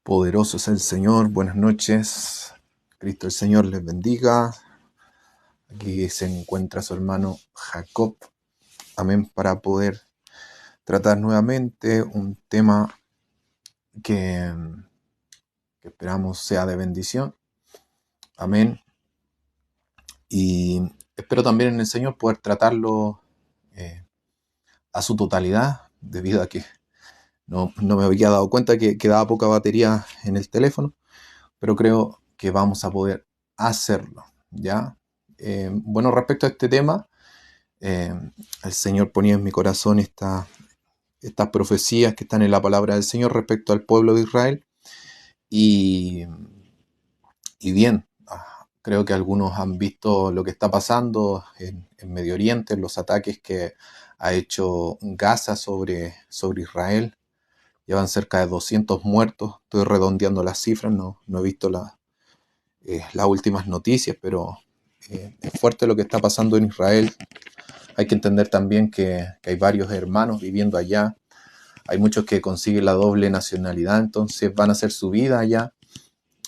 Poderoso es el Señor, buenas noches. Cristo el Señor les bendiga. Aquí se encuentra su hermano Jacob. Amén, para poder tratar nuevamente un tema que esperamos sea de bendición. Amén. Y espero también en el Señor poder tratarlo a su totalidad, debido a que no me había dado cuenta que quedaba poca batería en el teléfono, pero creo que vamos a poder hacerlo, ¿ya? Bueno, respecto a este tema, el Señor ponía en mi corazón estas profecías que están en la palabra del Señor respecto al pueblo de Israel. Y bien, creo que algunos han visto lo que está pasando en Medio Oriente, los ataques que ha hecho Gaza sobre Israel. Llevan cerca de 200 muertos. Estoy redondeando las cifras, no he visto las últimas noticias, pero es fuerte lo que está pasando en Israel. Hay que entender también que hay varios hermanos viviendo allá. Hay muchos que consiguen la doble nacionalidad, entonces van a hacer su vida allá.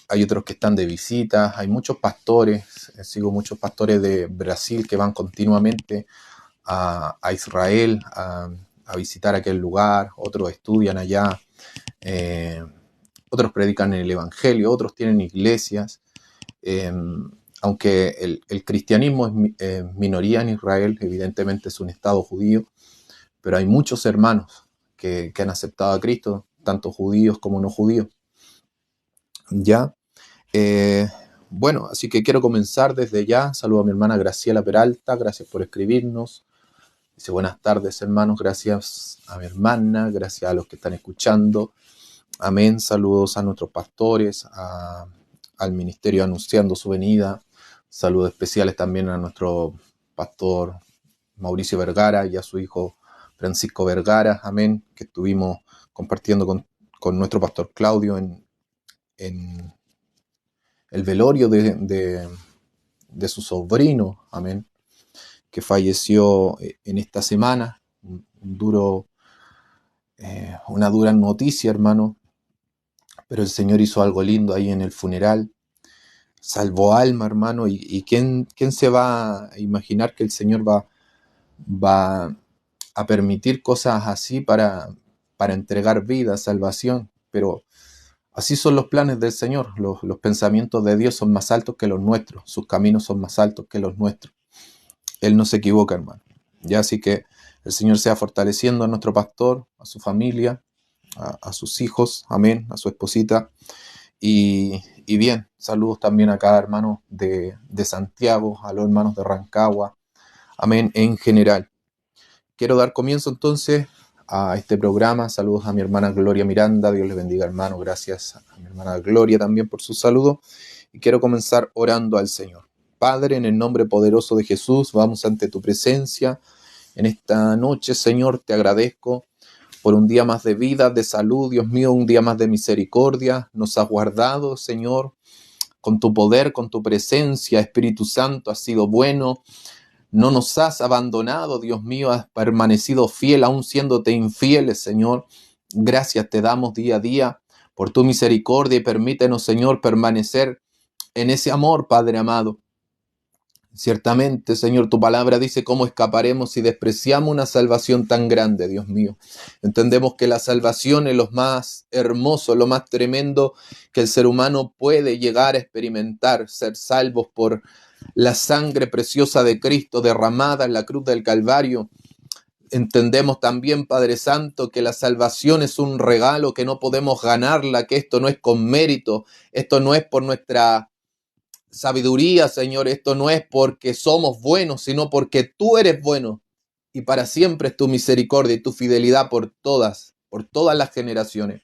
Hay otros que están de visita. Hay muchos pastores. Sigo muchos pastores de Brasil que van continuamente a Israel a visitar aquel lugar. Otros estudian allá. Otros predican el evangelio. Otros tienen iglesias. Aunque el cristianismo es minoría en Israel, evidentemente es un estado judío, pero hay muchos hermanos que han aceptado a Cristo, tanto judíos como no judíos. ¿Ya? Bueno, así que quiero comenzar desde ya. Saludo a mi hermana Graciela Peralta, gracias por escribirnos. Dice buenas tardes, hermanos, gracias a mi hermana, gracias a los que están escuchando. Amén. Saludos a nuestros pastores, al ministerio anunciando su venida. Saludos especiales también a nuestro pastor Mauricio Vergara y a su hijo Francisco Vergara, amén, que estuvimos compartiendo con nuestro pastor Claudio en el velorio de su sobrino, amén, que falleció en esta semana. Una dura noticia, hermano, pero el Señor hizo algo lindo ahí en el funeral. Salvó alma, hermano, y ¿quién se va a imaginar que el Señor va a permitir cosas así para entregar vida, salvación? Pero así son los planes del Señor. Los pensamientos de Dios son más altos que los nuestros. Sus caminos son más altos que los nuestros. Él no se equivoca, hermano. Ya, así que el Señor sea fortaleciendo a nuestro pastor, a su familia, a sus hijos, amén, a su esposita. Y bien, saludos también a cada hermano de Santiago, a los hermanos de Rancagua, amén, en general. Quiero dar comienzo entonces a este programa. Saludos a mi hermana Gloria Miranda, Dios les bendiga, hermano. Gracias a mi hermana Gloria también por su saludo. Y quiero comenzar orando al Señor. Padre, en el nombre poderoso de Jesús, vamos ante tu presencia en esta noche, Señor. Te agradezco por un día más de vida, de salud, Dios mío, un día más de misericordia. Nos has guardado, Señor, con tu poder, con tu presencia. Espíritu Santo, has sido bueno. No nos has abandonado, Dios mío, has permanecido fiel, aún siéndote infieles, Señor. Gracias te damos día a día por tu misericordia y permítenos, Señor, permanecer en ese amor, Padre amado. Ciertamente, Señor, tu palabra dice cómo escaparemos si despreciamos una salvación tan grande, Dios mío. Entendemos que la salvación es lo más hermoso, lo más tremendo que el ser humano puede llegar a experimentar, ser salvos por la sangre preciosa de Cristo derramada en la cruz del Calvario. Entendemos también, Padre Santo, que la salvación es un regalo, que no podemos ganarla, que esto no es con mérito, esto no es por nuestra sabiduría, Señor, esto no es porque somos buenos, sino porque tú eres bueno y para siempre es tu misericordia y tu fidelidad por todas las generaciones.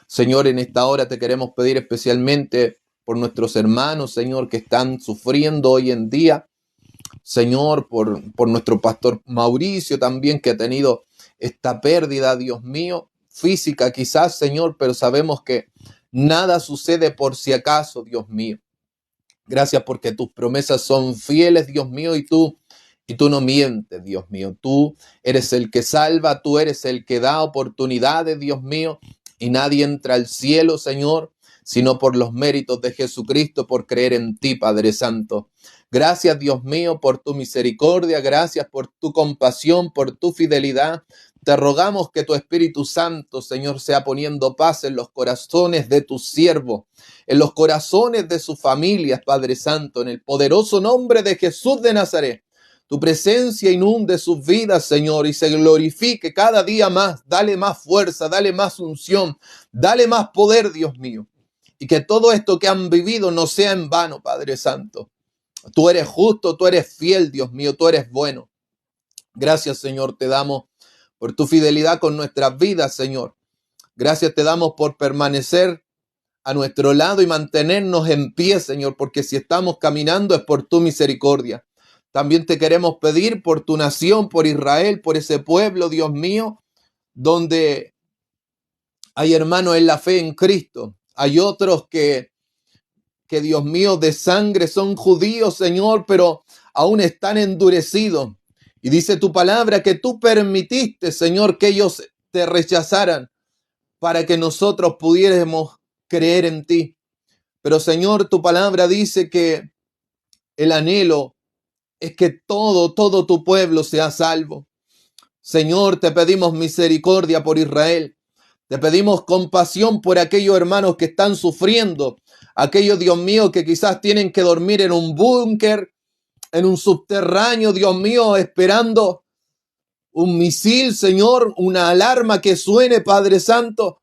Señor, en esta hora te queremos pedir especialmente por nuestros hermanos, Señor, que están sufriendo hoy en día. Señor, por nuestro pastor Mauricio también, que ha tenido esta pérdida, Dios mío, física quizás, Señor, pero sabemos que nada sucede por si acaso, Dios mío. Gracias porque tus promesas son fieles, Dios mío, y tú no mientes, Dios mío. Tú eres el que salva, tú eres el que da oportunidades, Dios mío, y nadie entra al cielo, Señor, sino por los méritos de Jesucristo, por creer en ti, Padre Santo. Gracias, Dios mío, por tu misericordia, gracias por tu compasión, por tu fidelidad. Te rogamos que tu Espíritu Santo, Señor, sea poniendo paz en los corazones de tus siervos, en los corazones de sus familias, Padre Santo, en el poderoso nombre de Jesús de Nazaret. Tu presencia inunde sus vidas, Señor, y se glorifique cada día más. Dale más fuerza, dale más unción, dale más poder, Dios mío. Y que todo esto que han vivido no sea en vano, Padre Santo. Tú eres justo, tú eres fiel, Dios mío, tú eres bueno. Gracias, Señor, te damos por tu fidelidad con nuestras vidas, Señor. Gracias te damos por permanecer a nuestro lado y mantenernos en pie, Señor, porque si estamos caminando es por tu misericordia. También te queremos pedir por tu nación, por Israel, por ese pueblo, Dios mío, donde hay hermanos en la fe en Cristo. Hay otros que Dios mío, de sangre son judíos, Señor, pero aún están endurecidos. Y dice tu palabra que tú permitiste, Señor, que ellos te rechazaran para que nosotros pudiéramos creer en ti. Pero, Señor, tu palabra dice que el anhelo es que todo tu pueblo sea salvo. Señor, te pedimos misericordia por Israel. Te pedimos compasión por aquellos hermanos que están sufriendo. Aquellos, Dios mío, que quizás tienen que dormir en un búnker, en un subterráneo, Dios mío, esperando un misil, Señor, una alarma que suene, Padre Santo.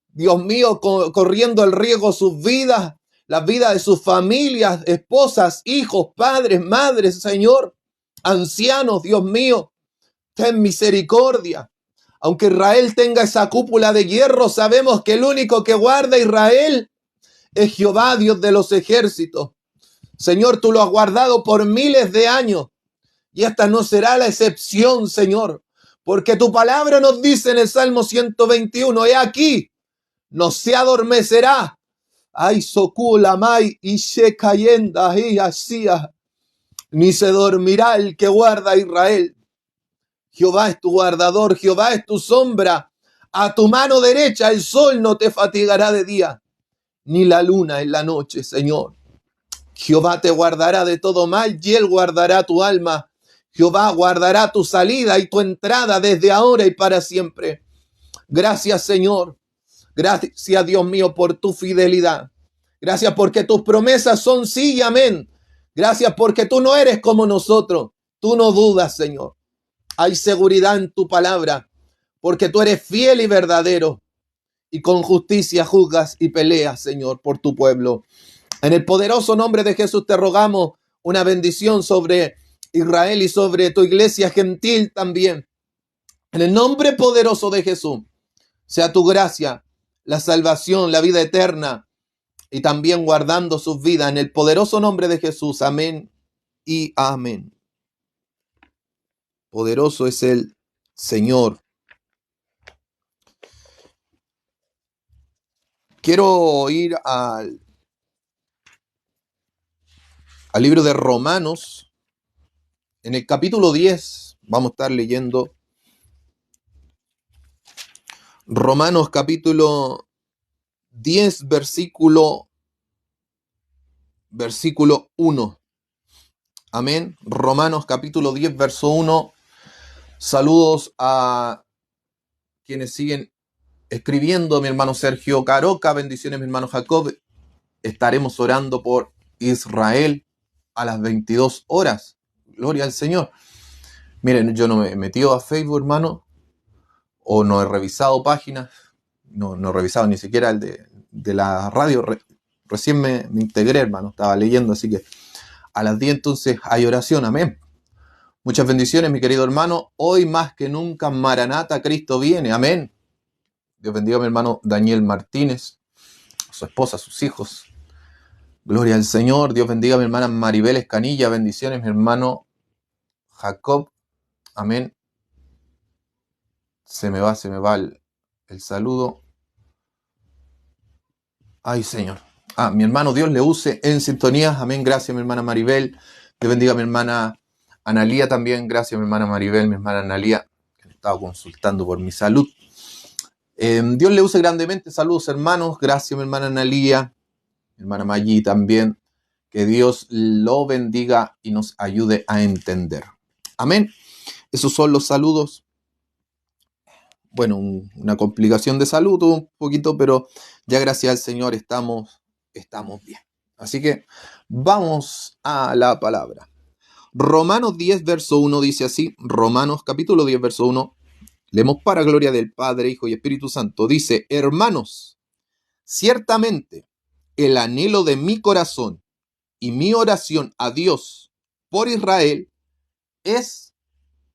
Dios mío, corriendo el riesgo sus vidas, las vidas de sus familias, esposas, hijos, padres, madres, Señor, ancianos, Dios mío, ten misericordia. Aunque Israel tenga esa cúpula de hierro, sabemos que el único que guarda a Israel es Jehová, Dios de los ejércitos. Señor, tú lo has guardado por miles de años y esta no será la excepción, Señor, porque tu palabra nos dice en el Salmo 121, he aquí, no se adormecerá. Ay, socula, may, y se cayenda, y así, ni se dormirá el que guarda a Israel. Jehová es tu guardador, Jehová es tu sombra. A tu mano derecha el sol no te fatigará de día, ni la luna en la noche, Señor. Jehová te guardará de todo mal y él guardará tu alma. Jehová guardará tu salida y tu entrada desde ahora y para siempre. Gracias, Señor. Gracias, Dios mío, por tu fidelidad. Gracias porque tus promesas son sí y amén. Gracias porque tú no eres como nosotros. Tú no dudas, Señor. Hay seguridad en tu palabra, porque tú eres fiel y verdadero, y con justicia juzgas y peleas, Señor, por tu pueblo. En el poderoso nombre de Jesús te rogamos una bendición sobre Israel y sobre tu iglesia gentil también. En el nombre poderoso de Jesús, sea tu gracia, la salvación, la vida eterna, y también guardando sus vidas. En el poderoso nombre de Jesús, amén y amén. Poderoso es el Señor. Quiero ir al libro de Romanos. En el capítulo 10 vamos a estar leyendo Romanos capítulo 10, versículo 1. Amén. Romanos capítulo 10, verso 1. Saludos a quienes siguen escribiendo, mi hermano Sergio Caroca, bendiciones mi hermano Jacob. Estaremos orando por Israel a las 22 horas. Gloria al Señor. Miren, yo no me he metido a Facebook, hermano, o no he revisado páginas, no he revisado ni siquiera el de la radio. Recién me integré, hermano, estaba leyendo, así que a las 10 entonces hay oración, amén. Muchas bendiciones, mi querido hermano. Hoy más que nunca, Maranata, Cristo viene, amén. Dios bendiga a mi hermano Daniel Martínez, a su esposa, a sus hijos. Gloria al Señor. Dios bendiga a mi hermana Maribel Escanilla. Bendiciones, mi hermano Jacob. Amén. Se me va el saludo. Ay, Señor. Mi hermano, Dios le use en sintonía. Amén. Gracias, mi hermana Maribel. Dios bendiga a mi hermana Analía también. Gracias, mi hermana Maribel, mi hermana Analía, que me estaba consultando por mi salud. Dios le use grandemente. Saludos, hermanos. Gracias, mi hermana Analía, mi hermana Maggi también. Que Dios lo bendiga y nos ayude a entender. Amén. Esos son los saludos. Bueno, una complicación de salud un poquito, pero ya gracias al Señor estamos bien. Así que vamos a la palabra. Romanos 10, verso 1 dice así. Romanos capítulo 10, verso 1. Leemos para gloria del Padre, Hijo y Espíritu Santo. Dice, hermanos, ciertamente el anhelo de mi corazón y mi oración a Dios por Israel es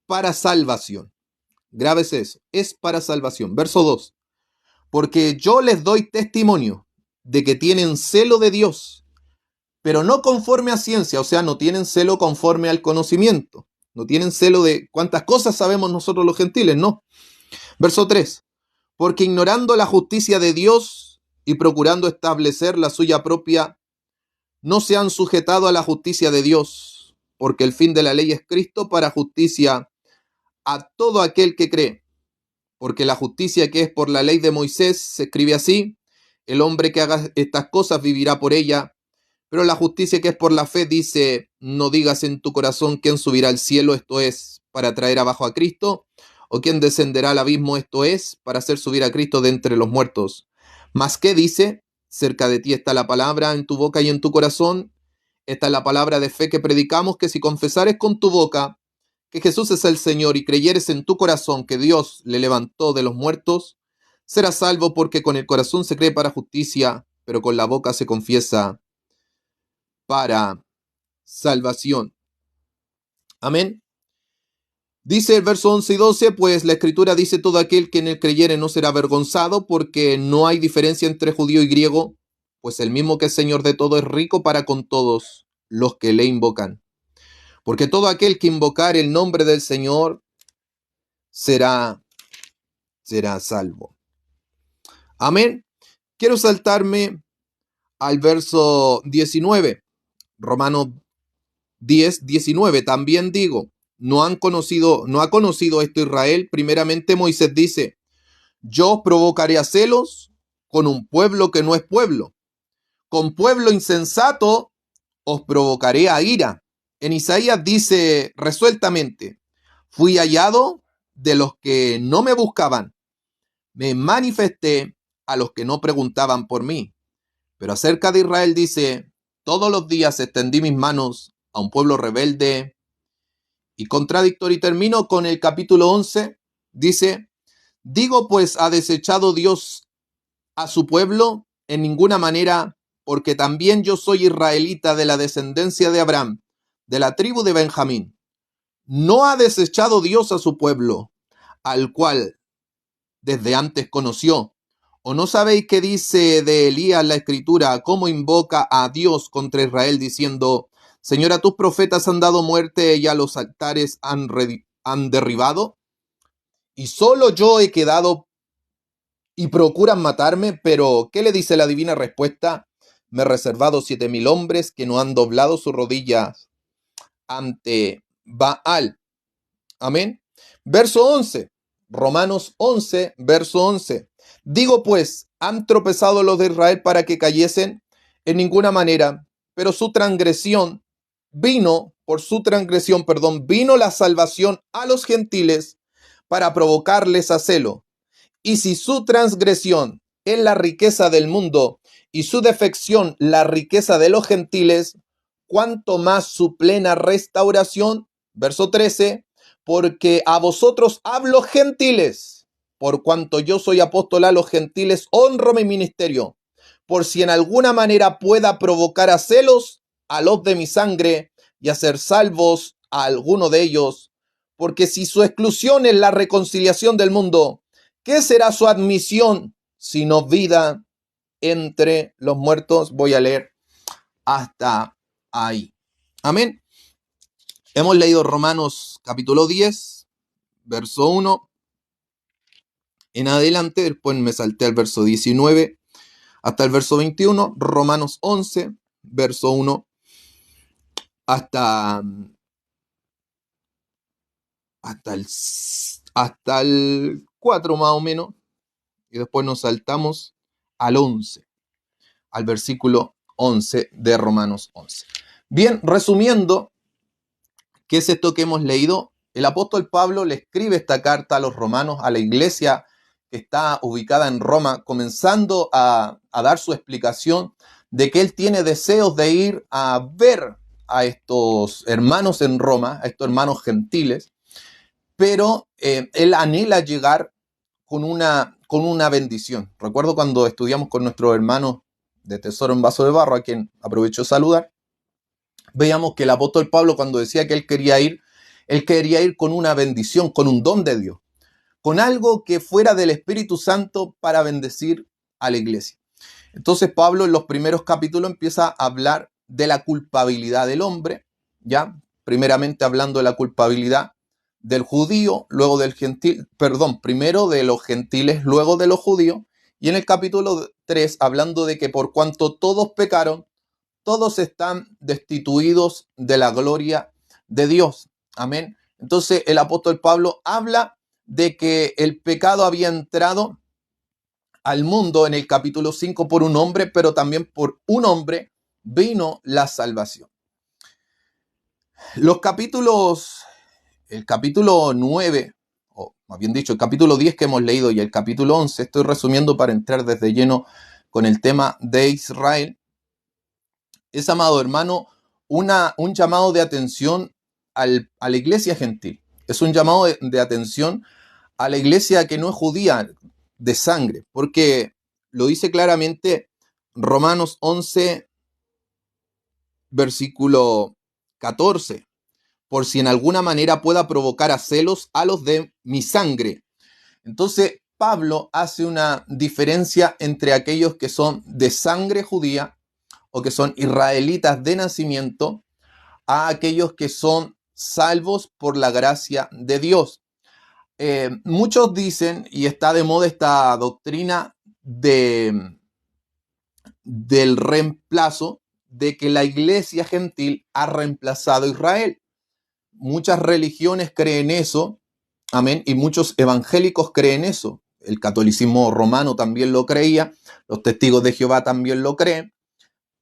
para salvación. Grábese eso, es para salvación. Verso 2. Porque yo les doy testimonio de que tienen celo de Dios, pero no conforme a ciencia, o sea, no tienen celo conforme al conocimiento. No tienen celo de cuántas cosas sabemos nosotros los gentiles, no. Verso 3. Porque ignorando la justicia de Dios y procurando establecer la suya propia, no se han sujetado a la justicia de Dios, porque el fin de la ley es Cristo para justicia a todo aquel que cree. Porque la justicia que es por la ley de Moisés se escribe así, el hombre que haga estas cosas vivirá por ella, pero la justicia que es por la fe dice, no digas en tu corazón quién subirá al cielo, esto es, para traer abajo a Cristo, o quién descenderá al abismo, esto es, para hacer subir a Cristo de entre los muertos. Mas ¿qué dice? Cerca de ti está la palabra en tu boca y en tu corazón. Esta es la palabra de fe que predicamos, que si confesares con tu boca que Jesús es el Señor y creyeres en tu corazón que Dios le levantó de los muertos, serás salvo, porque con el corazón se cree para justicia, pero con la boca se confiesa para salvación. Amén. Dice el verso 11 y 12, pues la Escritura dice, todo aquel que en él creyere no será avergonzado, porque no hay diferencia entre judío y griego, pues el mismo que es Señor de todo es rico para con todos los que le invocan. Porque todo aquel que invocar el nombre del Señor será salvo. Amén. Quiero saltarme al verso 19. Romanos 10, 19. También digo, no ha conocido esto Israel. Primeramente Moisés dice, yo os provocaré a celos con un pueblo que no es pueblo. Con pueblo insensato os provocaré a ira. En Isaías dice resueltamente, fui hallado de los que no me buscaban. Me manifesté a los que no preguntaban por mí. Pero acerca de Israel dice, todos los días extendí mis manos a un pueblo rebelde y contradictorio. Y termino con el capítulo 11. Dice, digo pues, ¿ha desechado Dios a su pueblo? En ninguna manera, porque también yo soy israelita de la descendencia de Abraham, de la tribu de Benjamín. No ha desechado Dios a su pueblo, al cual desde antes conoció. ¿O no sabéis qué dice de Elías la escritura, cómo invoca a Dios contra Israel diciendo, Señor, a tus profetas han dado muerte y a los altares han derribado? Y solo yo he quedado y procuran matarme, pero ¿qué le dice la divina respuesta? Me he reservado 7,000 hombres que no han doblado sus rodillas ante Baal. Amén. Verso 11. Romanos 11, verso 11. Digo pues, ¿han tropezado los de Israel para que cayesen? En ninguna manera, pero por su transgresión, vino la salvación a los gentiles para provocarles a celo. Y si su transgresión es la riqueza del mundo y su defección la riqueza de los gentiles, ¿cuánto más su plena restauración? Verso 13. Porque a vosotros hablo gentiles, por cuanto yo soy apóstol a los gentiles, honro mi ministerio, por si en alguna manera pueda provocar a celos a los de mi sangre y hacer salvos a alguno de ellos. Porque si su exclusión es la reconciliación del mundo, ¿qué será su admisión sino vida entre los muertos? Voy a leer hasta ahí. Amén. Hemos leído Romanos capítulo 10, verso 1 en adelante. Después me salté al verso 19 hasta el verso 21. Romanos 11, verso 1 hasta, hasta el 4 más o menos. y después nos saltamos al 11, al versículo 11 de Romanos 11. Bien, resumiendo, ¿qué es esto que hemos leído? El apóstol Pablo le escribe esta carta a los romanos, a la iglesia que está ubicada en Roma, comenzando a dar su explicación de que él tiene deseos de ir a ver a estos hermanos en Roma, a estos hermanos gentiles, pero él anhela llegar con una bendición. Recuerdo cuando estudiamos con nuestros hermanos de Tesoro en Vaso de Barro, a quien aprovecho de saludar, veíamos que el apóstol Pablo, cuando decía que él quería ir con una bendición, con un don de Dios, con algo que fuera del Espíritu Santo para bendecir a la iglesia. Entonces Pablo en los primeros capítulos empieza a hablar de la culpabilidad del hombre, ¿ya? Primeramente hablando de la culpabilidad del judío, luego del gentil, primero de los gentiles, luego de los judíos, y en el capítulo 3 hablando de que por cuanto todos pecaron, todos están destituidos de la gloria de Dios. Amén. Entonces el apóstol Pablo habla de que el pecado había entrado al mundo en el capítulo 5 por un hombre, pero también por un hombre vino la salvación. El capítulo 9, o más bien dicho, el capítulo 10 que hemos leído y el capítulo 11, estoy resumiendo para entrar desde lleno con el tema de Israel, es, amado hermano, un llamado de atención a la iglesia gentil. Es un llamado de atención a la iglesia que no es judía de sangre, porque lo dice claramente Romanos 11, versículo 14. Por si en alguna manera pueda provocar a celos a los de mi sangre. Entonces, Pablo hace una diferencia entre aquellos que son de sangre judía o que son israelitas de nacimiento, a aquellos que son salvos por la gracia de Dios. Muchos dicen, y está de moda esta doctrina del reemplazo, de que la iglesia gentil ha reemplazado a Israel. Muchas religiones creen eso, amén, y muchos evangélicos creen eso. El catolicismo romano también lo creía, los testigos de Jehová también lo creen,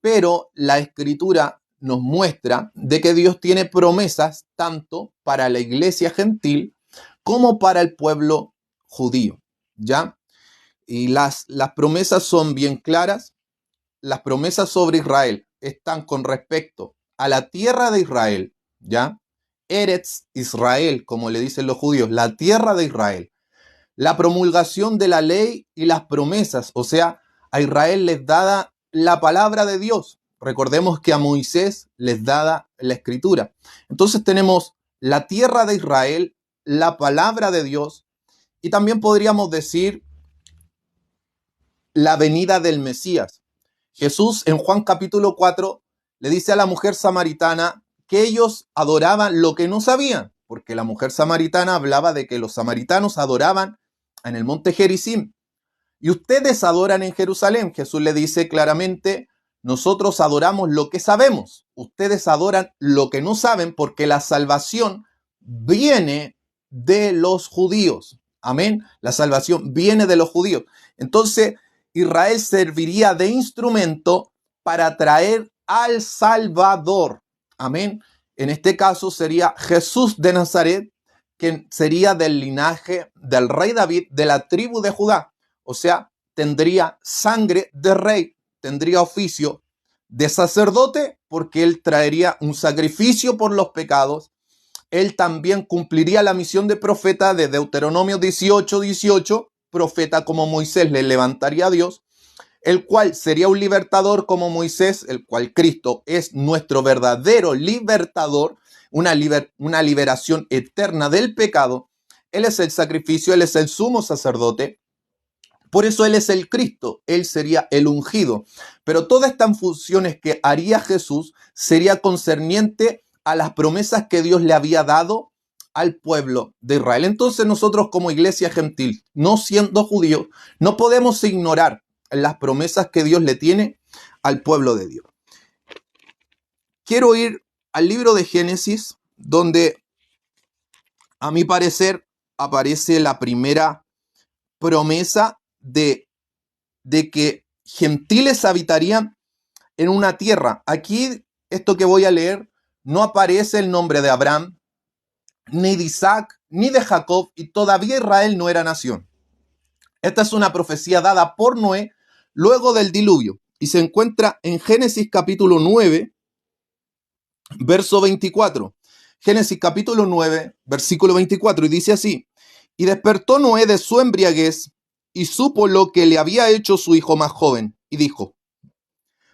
pero la escritura nos muestra de que Dios tiene promesas tanto para la iglesia gentil como para el pueblo judío, ¿ya? Y las promesas son bien claras. Las promesas sobre Israel están con respecto a la tierra de Israel, ¿ya? Eretz Israel, como le dicen los judíos, la tierra de Israel. La promulgación de la ley y las promesas, o sea, a Israel les dada la palabra de Dios. Recordemos que a Moisés les dada la escritura. Entonces tenemos la tierra de Israel, la palabra de Dios, y también podríamos decir la venida del Mesías. Jesús en Juan capítulo 4 le dice a la mujer samaritana que ellos adoraban lo que no sabían, porque la mujer samaritana hablaba de que los samaritanos adoraban en el monte Gerizim, y ustedes adoran en Jerusalén. Jesús le dice claramente, nosotros adoramos lo que sabemos, ustedes adoran lo que no saben, porque la salvación viene de los judíos. Amén. La salvación viene de los judíos. Entonces, Israel serviría de instrumento para traer al Salvador. Amén. En este caso sería Jesús de Nazaret, que sería del linaje del rey David, de la tribu de Judá. O sea, tendría sangre de rey, tendría oficio de sacerdote, porque él traería un sacrificio por los pecados. Él también cumpliría la misión de profeta de Deuteronomio 18:18, profeta como Moisés le levantaría a Dios, el cual sería un libertador como Moisés, el cual Cristo es nuestro verdadero libertador, una liberación eterna del pecado. Él es el sacrificio, Él es el sumo sacerdote. Por eso Él es el Cristo, Él sería el ungido. Pero todas estas funciones que haría Jesús sería concerniente a las promesas que Dios le había dado al pueblo de Israel. Entonces nosotros como iglesia gentil, no siendo judíos, no podemos ignorar las promesas que Dios le tiene al pueblo de Dios. Quiero ir al libro de Génesis, donde a mi parecer aparece la primera promesa de que gentiles habitarían en una tierra. Aquí, esto que voy a leer, no aparece el nombre de Abraham, ni de Isaac, ni de Jacob, y todavía Israel no era nación. Esta es una profecía dada por Noé luego del diluvio, y se encuentra en Génesis capítulo 9, verso 24. Génesis capítulo 9, versículo 24, y dice así: y despertó Noé de su embriaguez, y supo lo que le había hecho su hijo más joven, y dijo: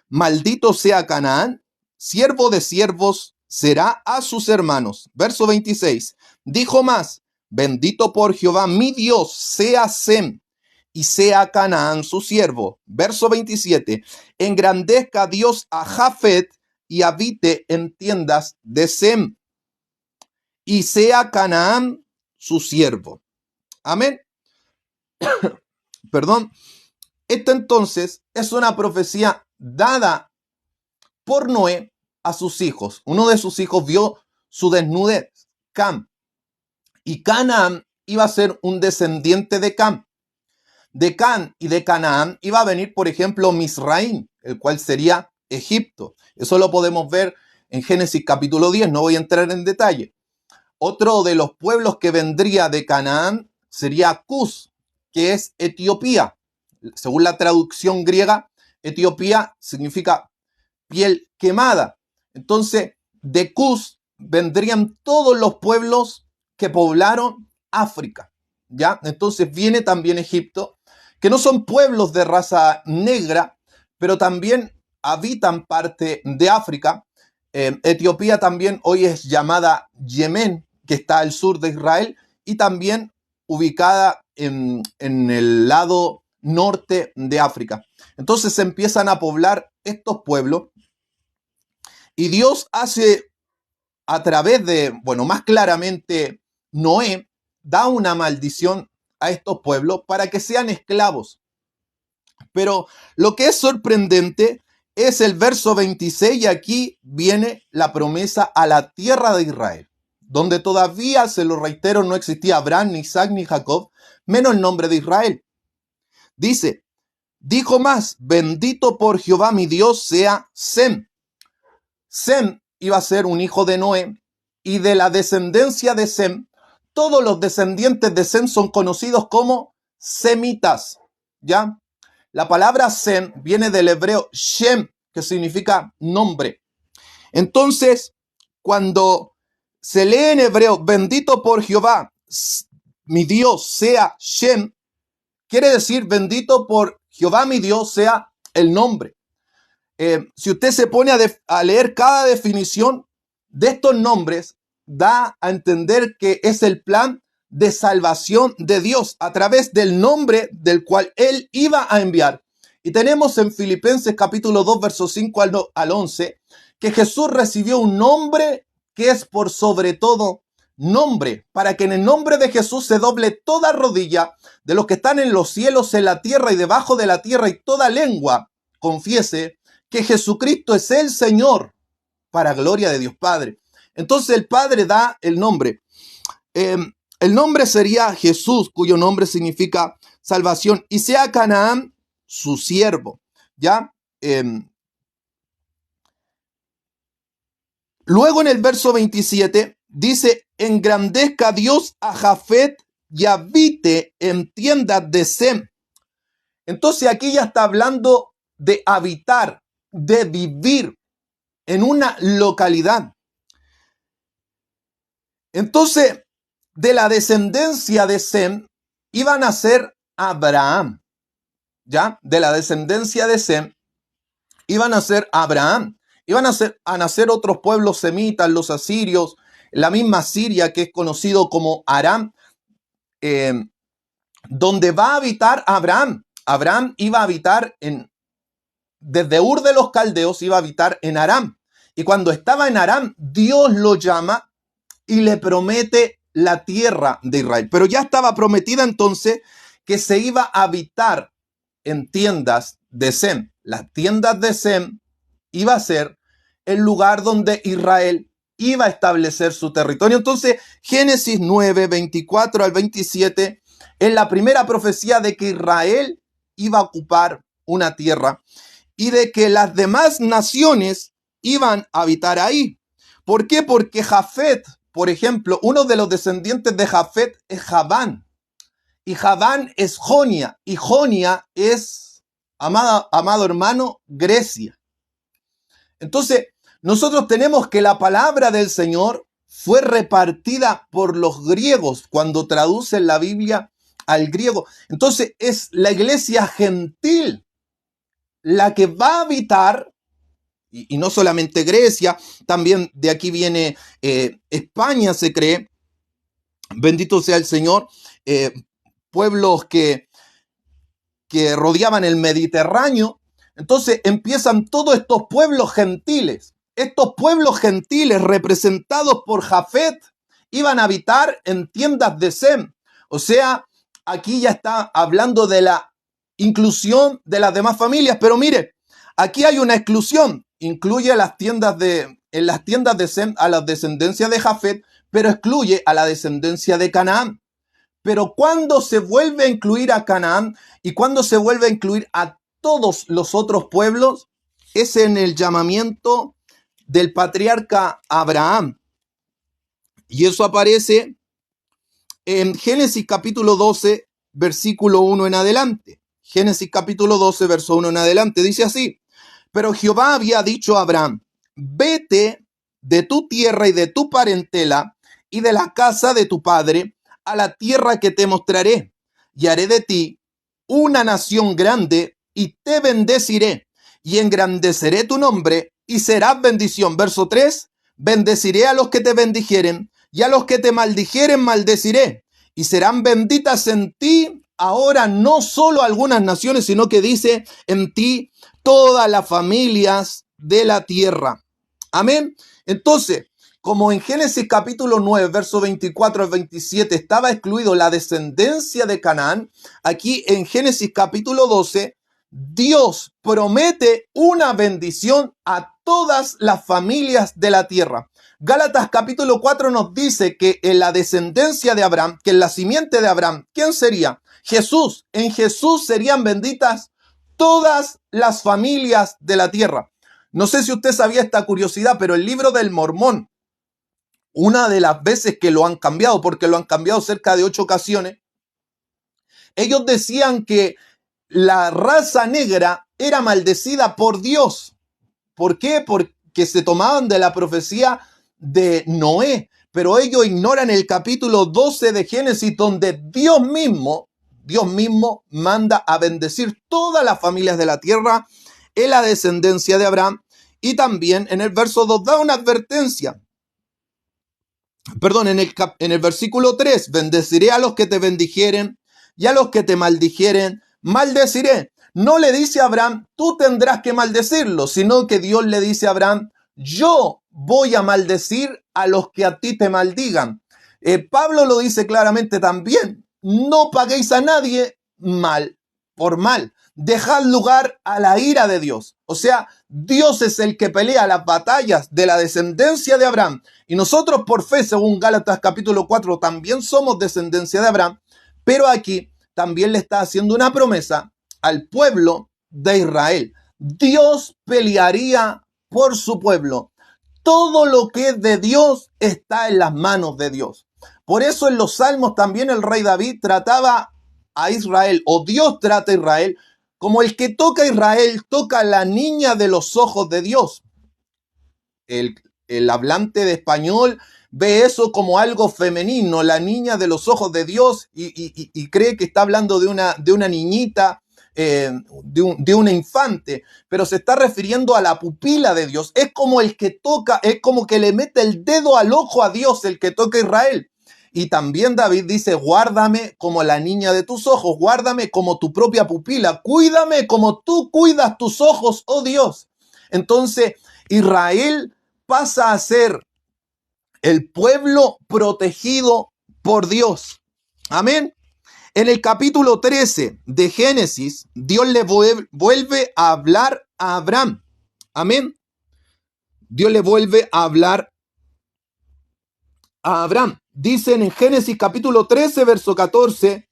maldito sea Canaán, siervo de siervos será a sus hermanos. Verso 26, dijo más: bendito por Jehová mi Dios sea Sem, y sea Canaán su siervo. Verso 27, engrandezca Dios a Jafet, y habite en tiendas de Sem, y sea Canaán su siervo. Amén. Perdón. Esta entonces es una profecía dada por Noé a sus hijos. Uno de sus hijos vio su desnudez, Cam, y Canaán iba a ser un descendiente de Cam. De Can y de Canaán iba a venir, por ejemplo, Misraim, el cual sería Egipto. Eso lo podemos ver en Génesis capítulo 10, no voy a entrar en detalle. Otro de los pueblos que vendría de Canaán sería Cus, que es Etiopía. Según la traducción griega, Etiopía significa piel quemada. Entonces, de Cus vendrían todos los pueblos que poblaron África, ¿ya? Entonces viene también Egipto, que no son pueblos de raza negra, pero también habitan parte de África. Etiopía también hoy es llamada Yemen, que está al sur de Israel, y también ubicada en el lado norte de África. Entonces se empiezan a poblar estos pueblos, y Dios hace a través de, bueno, más claramente Noé, da una maldición a estos pueblos para que sean esclavos. Pero lo que es sorprendente es el verso 26, y aquí viene la promesa a la tierra de Israel, donde todavía, se lo reitero, no existía Abraham, ni Isaac, ni Jacob, menos el nombre de Israel. Dice, dijo más: bendito por Jehová mi Dios sea Sem. Sem iba a ser un hijo de Noé, y de la descendencia de Sem, todos los descendientes de Sem son conocidos como semitas, ¿ya? La palabra Sem viene del hebreo Shem, que significa nombre. Entonces, cuando se lee en hebreo, bendito por Jehová, mi Dios sea Shem, quiere decir bendito por Jehová mi Dios sea el nombre. Si usted se pone a leer cada definición de estos nombres, da a entender que es el plan de salvación de Dios a través del nombre del cual Él iba a enviar. Y tenemos en Filipenses capítulo 2, versos 5 al 11, que Jesús recibió un nombre que es por sobre todo nombre, para que en el nombre de Jesús se doble toda rodilla de los que están en los cielos, en la tierra y debajo de la tierra, y toda lengua confiese que Jesucristo es el Señor, para gloria de Dios Padre. Entonces el Padre da el nombre. El nombre sería Jesús, cuyo nombre significa salvación, y sea Canaán su siervo, ¿ya? Luego en el verso 27 dice, engrandezca Dios a Jafet y habite en tiendas de Sem. Entonces aquí ya está hablando de habitar, de vivir en una localidad. Entonces, de la descendencia de Sem iban a ser Abraham, ¿ya? De la descendencia de Sem iban a ser Abraham, iban a nacer otros pueblos semitas, los asirios, la misma Siria, que es conocido como Aram, donde va a habitar Abraham. Abraham iba a habitar desde Ur de los Caldeos, iba a habitar en Aram. Y cuando estaba en Aram, Dios lo llama y le promete la tierra de Israel. Pero ya estaba prometida entonces que se iba a habitar en tiendas de Sem. Las tiendas de Sem iba a ser el lugar donde Israel iba a establecer su territorio. Entonces, Génesis 9, 24 al 27 en la primera profecía de que Israel iba a ocupar una tierra y de que las demás naciones iban a habitar ahí. ¿Por qué? Porque Jafet, por ejemplo, uno de los descendientes de Jafet es Javán. Y Javán es Jonia. Y Jonia es, amado hermano, Grecia. Entonces, nosotros tenemos que la palabra del Señor fue repartida por los griegos cuando traducen la Biblia al griego. Entonces, es la iglesia gentil la que va a habitar, y no solamente Grecia, también de aquí viene España, se cree, bendito sea el Señor, pueblos que rodeaban el Mediterráneo. Entonces empiezan todos estos pueblos gentiles. Estos pueblos gentiles representados por Jafet iban a habitar en tiendas de Sem. O sea, aquí ya está hablando de la inclusión de las demás familias, pero mire, aquí hay una exclusión. Incluye en las tiendas de Sem a la descendencia de Jafet, pero excluye a la descendencia de Canaán. Pero cuando se vuelve a incluir a Canaán y cuando se vuelve a incluir a todos los otros pueblos, es en el llamamiento del patriarca Abraham. Y eso aparece en Génesis capítulo 12, versículo 1 en adelante. Génesis capítulo 12, verso 1 en adelante. Dice así: pero Jehová había dicho a Abraham: vete de tu tierra y de tu parentela y de la casa de tu padre a la tierra que te mostraré, y haré de ti una nación grande, y te bendeciré, y engrandeceré tu nombre, y serás bendición. Verso 3, bendeciré a los que te bendijeren, y a los que te maldijeren maldeciré, y serán benditas en ti ahora no solo algunas naciones, sino que dice en ti todas las familias de la tierra. Amén. Entonces, como en Génesis capítulo 9, verso 24 al 27 estaba excluido la descendencia de Canaán, aquí en Génesis capítulo 12, Dios promete una bendición a todas las familias de la tierra. Gálatas capítulo 4 nos dice que en la descendencia de Abraham, que en la simiente de Abraham, ¿quién sería? Jesús. En Jesús serían benditas todas las familias de la tierra. No sé si usted sabía esta curiosidad, pero el libro del Mormón, una de las veces que lo han cambiado, porque lo han cambiado cerca de 8 ocasiones, ellos decían que la raza negra era maldecida por Dios. ¿Por qué? Porque se tomaban de la profecía de Noé, pero ellos ignoran el capítulo 12 de Génesis, donde Dios mismo manda a bendecir todas las familias de la tierra en la descendencia de Abraham, y también en el verso 2 da una advertencia. Perdón, en el versículo 3, bendeciré a los que te bendijeren y a los que te maldijeren, maldeciré. No le dice a Abraham, tú tendrás que maldecirlo, sino que Dios le dice a Abraham, yo voy a maldecir a los que a ti te maldigan. Pablo lo dice claramente también, no paguéis a nadie mal por mal. Dejad lugar a la ira de Dios. O sea, Dios es el que pelea las batallas de la descendencia de Abraham. Y nosotros por fe, según Gálatas capítulo 4, también somos descendencia de Abraham. Pero aquí también le está haciendo una promesa al pueblo de Israel. Dios pelearía por su pueblo. Todo lo que es de Dios está en las manos de Dios. Por eso en los Salmos también el rey David trataba a Israel, o Dios trata a Israel, como el que toca a Israel toca a la niña de los ojos de Dios. El hablante de español ve eso como algo femenino, la niña de los ojos de Dios, y cree que está hablando de una niñita, de una infante, pero se está refiriendo a la pupila de Dios. Es como el que toca, es como que le mete el dedo al ojo a Dios, el que toca a Israel. Y también David dice, guárdame como la niña de tus ojos, guárdame como tu propia pupila, cuídame como tú cuidas tus ojos, oh Dios. Entonces, Israel pasa a ser el pueblo protegido por Dios. Amén. En el capítulo 13 de Génesis, Dios le vuelve a hablar a Abraham. Amén. Dios le vuelve a hablar a Abraham. Dicen en Génesis capítulo 13, verso 14,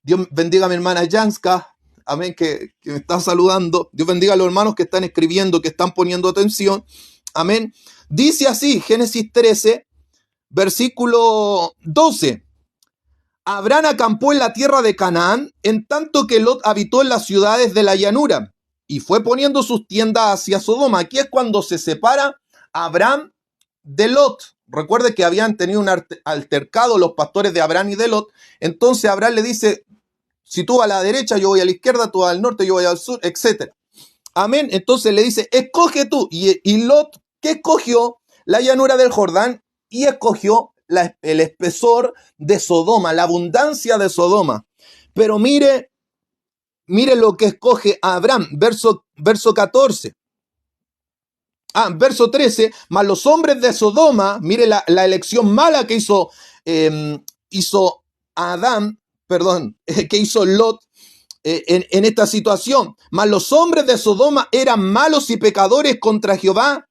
Dios bendiga a mi hermana Janska, amén, que me está saludando. Dios bendiga a los hermanos que están escribiendo, que están poniendo atención. Amén. Dice así, Génesis 13, versículo 12. Abraham acampó en la tierra de Canaán, en tanto que Lot habitó en las ciudades de la llanura, y fue poniendo sus tiendas hacia Sodoma. Aquí es cuando se separa Abraham de Lot. Recuerde que habían tenido un altercado los pastores de Abraham y de Lot. Entonces Abraham le dice, si tú vas a la derecha, yo voy a la izquierda, tú vas al norte, yo voy al sur, etc. Amén. Entonces le dice, escoge tú. Y Lot, ¿qué escogió? La llanura del Jordán, y escogió el espesor de Sodoma, la abundancia de Sodoma. Pero mire lo que escoge Abraham, verso 14. Verso 13, mas los hombres de Sodoma, mire la elección mala que hizo que hizo Lot en esta situación. Mas los hombres de Sodoma eran malos y pecadores contra Jehová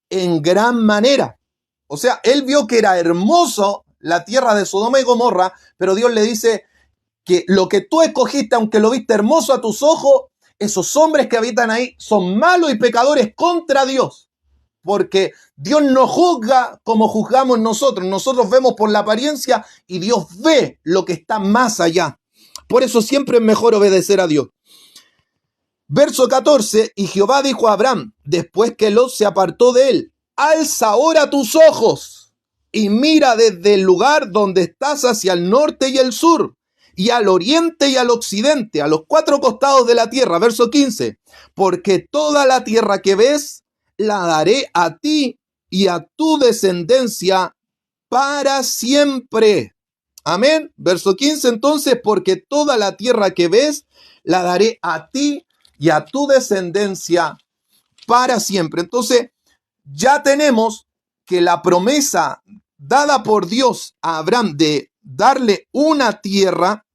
en gran manera. O sea, él vio que era hermoso la tierra de Sodoma y Gomorra, pero Dios le dice que lo que tú escogiste, aunque lo viste hermoso a tus ojos, esos hombres que habitan ahí son malos y pecadores contra Dios. Porque Dios no juzga como juzgamos nosotros. Nosotros vemos por la apariencia y Dios ve lo que está más allá. Por eso siempre es mejor obedecer a Dios. Verso 14, y Jehová dijo a Abraham, después que Lot se apartó de él, alza ahora tus ojos y mira desde el lugar donde estás hacia el norte y el sur, y al oriente y al occidente, a los cuatro costados de la tierra. Verso 15, porque toda la tierra que ves la daré a ti y a tu descendencia para siempre. Amén. Verso 15, entonces, porque toda la tierra que ves la daré a ti y a tu descendencia para siempre. Entonces, ya tenemos que la promesa dada por Dios a Abraham de darle una tierra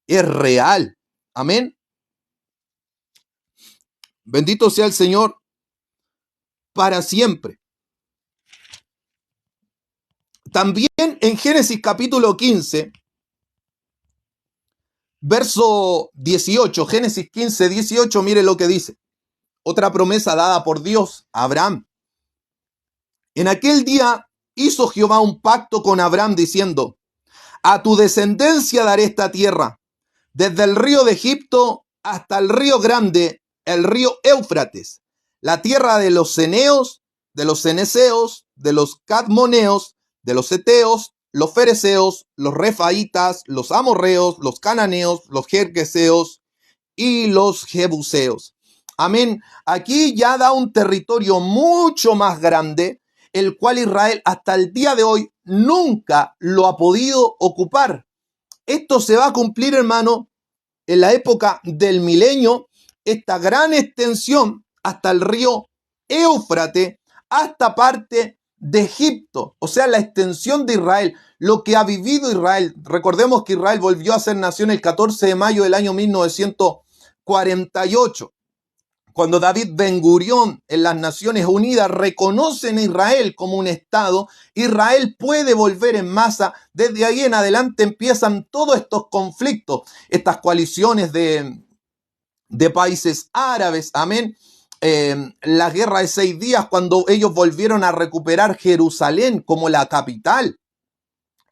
es real. Amén. Bendito sea el Señor para siempre. También en Génesis capítulo 15, verso 18, Génesis 15, 18, mire lo que dice. Otra promesa dada por Dios a Abraham. En aquel día hizo Jehová un pacto con Abraham diciendo, a tu descendencia daré esta tierra, desde el río de Egipto hasta el río grande, el río Éufrates, la tierra de los ceneos, de los ceneseos, de los cadmoneos, de los heteos, los fereceos, los refaitas, los amorreos, los cananeos, los jerqueseos y los jebuseos. Amén. Aquí ya da un territorio mucho más grande, el cual Israel hasta el día de hoy nunca lo ha podido ocupar. Esto se va a cumplir, hermano, en la época del milenio, esta gran extensión hasta el río Éufrates, hasta parte de Egipto, o sea, la extensión de Israel, lo que ha vivido Israel. Recordemos que Israel volvió a ser nación el 14 de mayo del año 1948. Cuando David Ben Gurión en las Naciones Unidas reconocen a Israel como un Estado, Israel puede volver en masa. Desde ahí en adelante empiezan todos estos conflictos, estas coaliciones de países árabes, amén. La guerra de 6 días, cuando ellos volvieron a recuperar Jerusalén como la capital.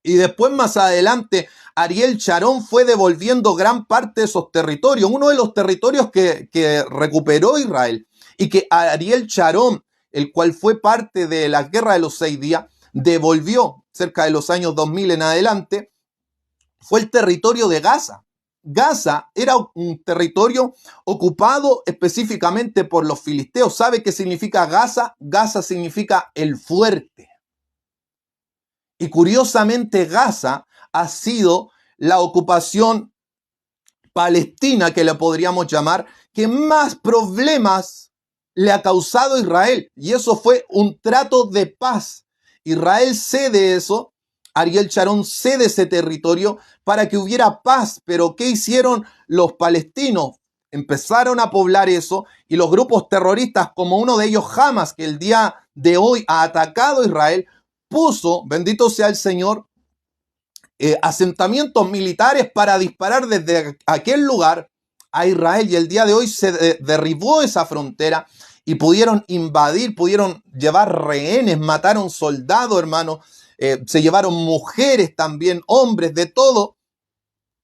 Y después más adelante Ariel Sharon fue devolviendo gran parte de esos territorios. Uno de los territorios que recuperó Israel y que Ariel Sharon, el cual fue parte de la guerra de los 6 días, devolvió cerca de los años 2000 en adelante, fue el territorio de Gaza. Gaza era un territorio ocupado específicamente por los filisteos. ¿Sabe qué significa Gaza? Gaza significa el fuerte. Y curiosamente Gaza ha sido la ocupación palestina, que le podríamos llamar, que más problemas le ha causado a Israel. Y eso fue un trato de paz. Israel cede eso, Ariel Sharon cede ese territorio para que hubiera paz. Pero ¿qué hicieron los palestinos? Empezaron a poblar eso, y los grupos terroristas, como uno de ellos Hamas, que el día de hoy ha atacado a Israel, puso, bendito sea el Señor, asentamientos militares para disparar desde aquel lugar a Israel, y el día de hoy se derribó esa frontera y pudieron invadir, pudieron llevar rehenes, mataron soldados, hermano, se llevaron mujeres también, hombres, de todo,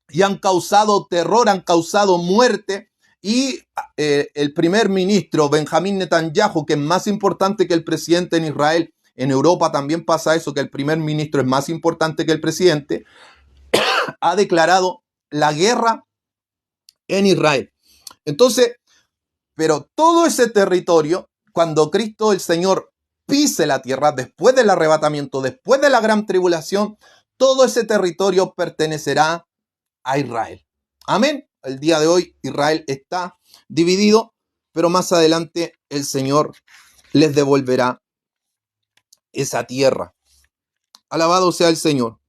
y han causado terror, han causado muerte. Y el primer ministro Benjamín Netanyahu, que es más importante que el presidente en Israel, en Europa también pasa eso, que el primer ministro es más importante que el presidente, ha declarado la guerra en Israel. Entonces, pero todo ese territorio, cuando Cristo el Señor pise la tierra, después del arrebatamiento, después de la gran tribulación, todo ese territorio pertenecerá a Israel. Amén. El día de hoy Israel está dividido, pero más adelante el Señor les devolverá esa tierra. Alabado sea el Señor.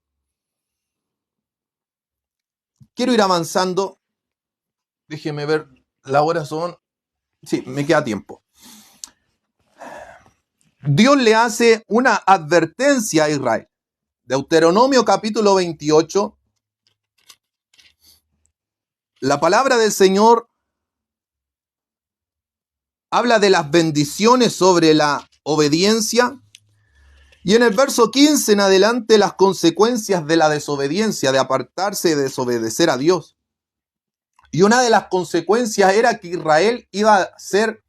Quiero ir avanzando. Déjeme ver, la hora son... Sí, me queda tiempo. Dios le hace una advertencia a Israel. Deuteronomio capítulo 28. La palabra del Señor habla de las bendiciones sobre la obediencia. Y en el verso 15 en adelante, las consecuencias de la desobediencia, de apartarse y desobedecer a Dios. Y una de las consecuencias era que Israel iba a ser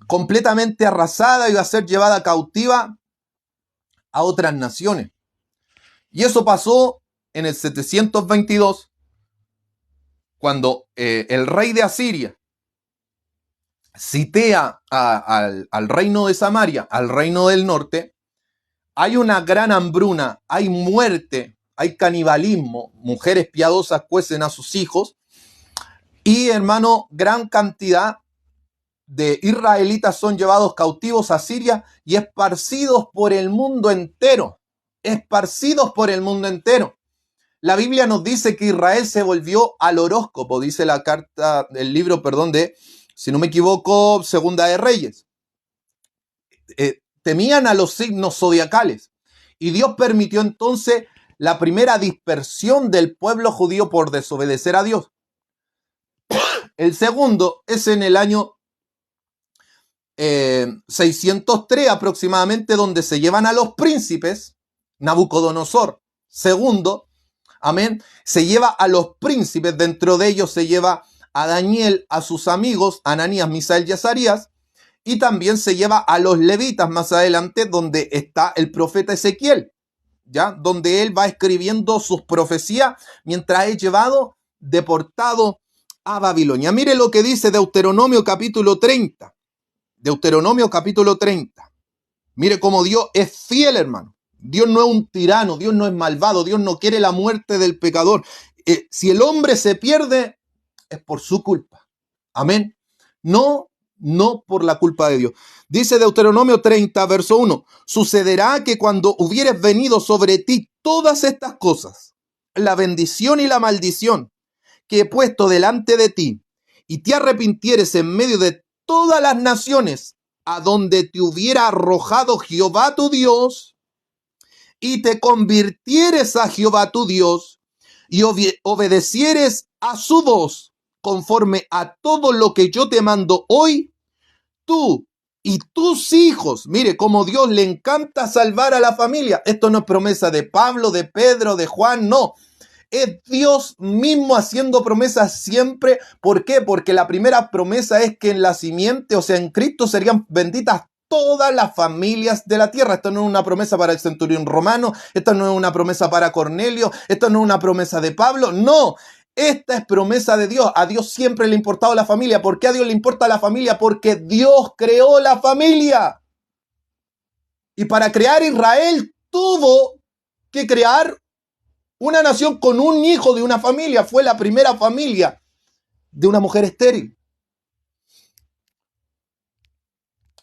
completamente arrasada, iba a ser llevada cautiva a otras naciones. Y eso pasó en el 722, cuando el rey de Asiria sitea al reino de Samaria, al reino del norte. Hay una gran hambruna, hay muerte, hay canibalismo, mujeres piadosas cuecen a sus hijos, y hermano, gran cantidad de israelitas son llevados cautivos a Siria y esparcidos por el mundo entero, esparcidos por el mundo entero. La Biblia nos dice que Israel se volvió al horóscopo, dice la carta, el libro, perdón, de, si no me equivoco, Segunda de Reyes. Temían a los signos zodiacales, y Dios permitió entonces la primera dispersión del pueblo judío por desobedecer a Dios. El segundo es en el año 603 aproximadamente, donde se llevan a los príncipes. Nabucodonosor segundo, amén, se lleva a los príncipes, dentro de ellos se lleva a Daniel, a sus amigos, Ananías, Misael y Azarías, y también se lleva a los levitas más adelante, donde está el profeta Ezequiel, ¿ya? Donde él va escribiendo sus profecías mientras es llevado deportado a Babilonia. Mire lo que dice Deuteronomio capítulo 30. Deuteronomio capítulo 30. Mire cómo Dios es fiel, hermano. Dios no es un tirano, Dios no es malvado, Dios no quiere la muerte del pecador. Si el hombre se pierde, es por su culpa. Amén. No por la culpa de Dios. Dice Deuteronomio 30, verso 1. Sucederá que cuando hubieres venido sobre ti todas estas cosas, la bendición y la maldición que he puesto delante de ti, y te arrepintieres en medio de todas las naciones a donde te hubiera arrojado Jehová tu Dios, y te convirtieres a Jehová tu Dios, y obedecieres a su voz, conforme a todo lo que yo te mando hoy, tú y tus hijos. Mire cómo Dios le encanta salvar a la familia. Esto no es promesa de Pablo, de Pedro, de Juan, no. Es Dios mismo haciendo promesas siempre. ¿Por qué? Porque la primera promesa es que en la simiente, o sea, en Cristo, serían benditas todas las familias de la tierra. Esto no es una promesa para el centurión romano, esto no es una promesa para Cornelio, esto no es una promesa de Pablo, no. Esta es promesa de Dios. A Dios siempre le ha importado la familia. ¿Por qué a Dios le importa la familia? Porque Dios creó la familia. Y para crear Israel tuvo que crear una nación con un hijo de una familia. Fue la primera familia de una mujer estéril.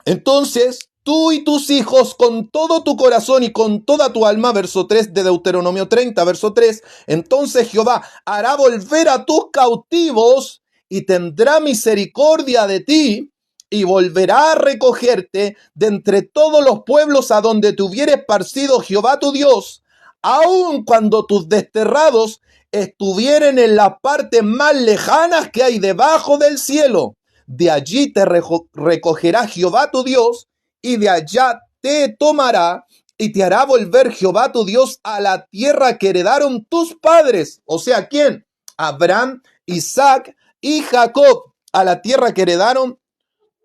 Entonces, tú y tus hijos con todo tu corazón y con toda tu alma, verso 3 de Deuteronomio 30, verso 3, entonces Jehová hará volver a tus cautivos y tendrá misericordia de ti y volverá a recogerte de entre todos los pueblos a donde te hubiere esparcido Jehová tu Dios, aun cuando tus desterrados estuvieren en las partes más lejanas que hay debajo del cielo. De allí te recogerá Jehová tu Dios, y de allá te tomará, y te hará volver Jehová tu Dios a la tierra que heredaron tus padres. O sea, ¿quién? Abraham, Isaac y Jacob, a la tierra que heredaron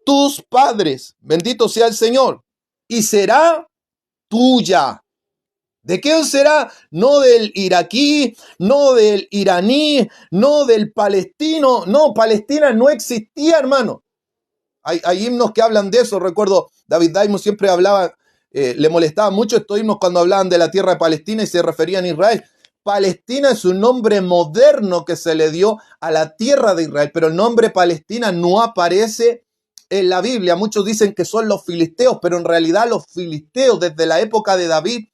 tus padres. Bendito sea el Señor. Y será tuya. ¿De quién será? No del iraquí, no del iraní, no del palestino. No, Palestina no existía, hermano. Hay himnos que hablan de eso. Recuerdo, David Daimon siempre hablaba, le molestaba mucho estos himnos cuando hablaban de la tierra de Palestina y se referían a Israel. Palestina es un nombre moderno que se le dio a la tierra de Israel, pero el nombre Palestina no aparece en la Biblia. Muchos dicen que son los filisteos, pero en realidad los filisteos desde la época de David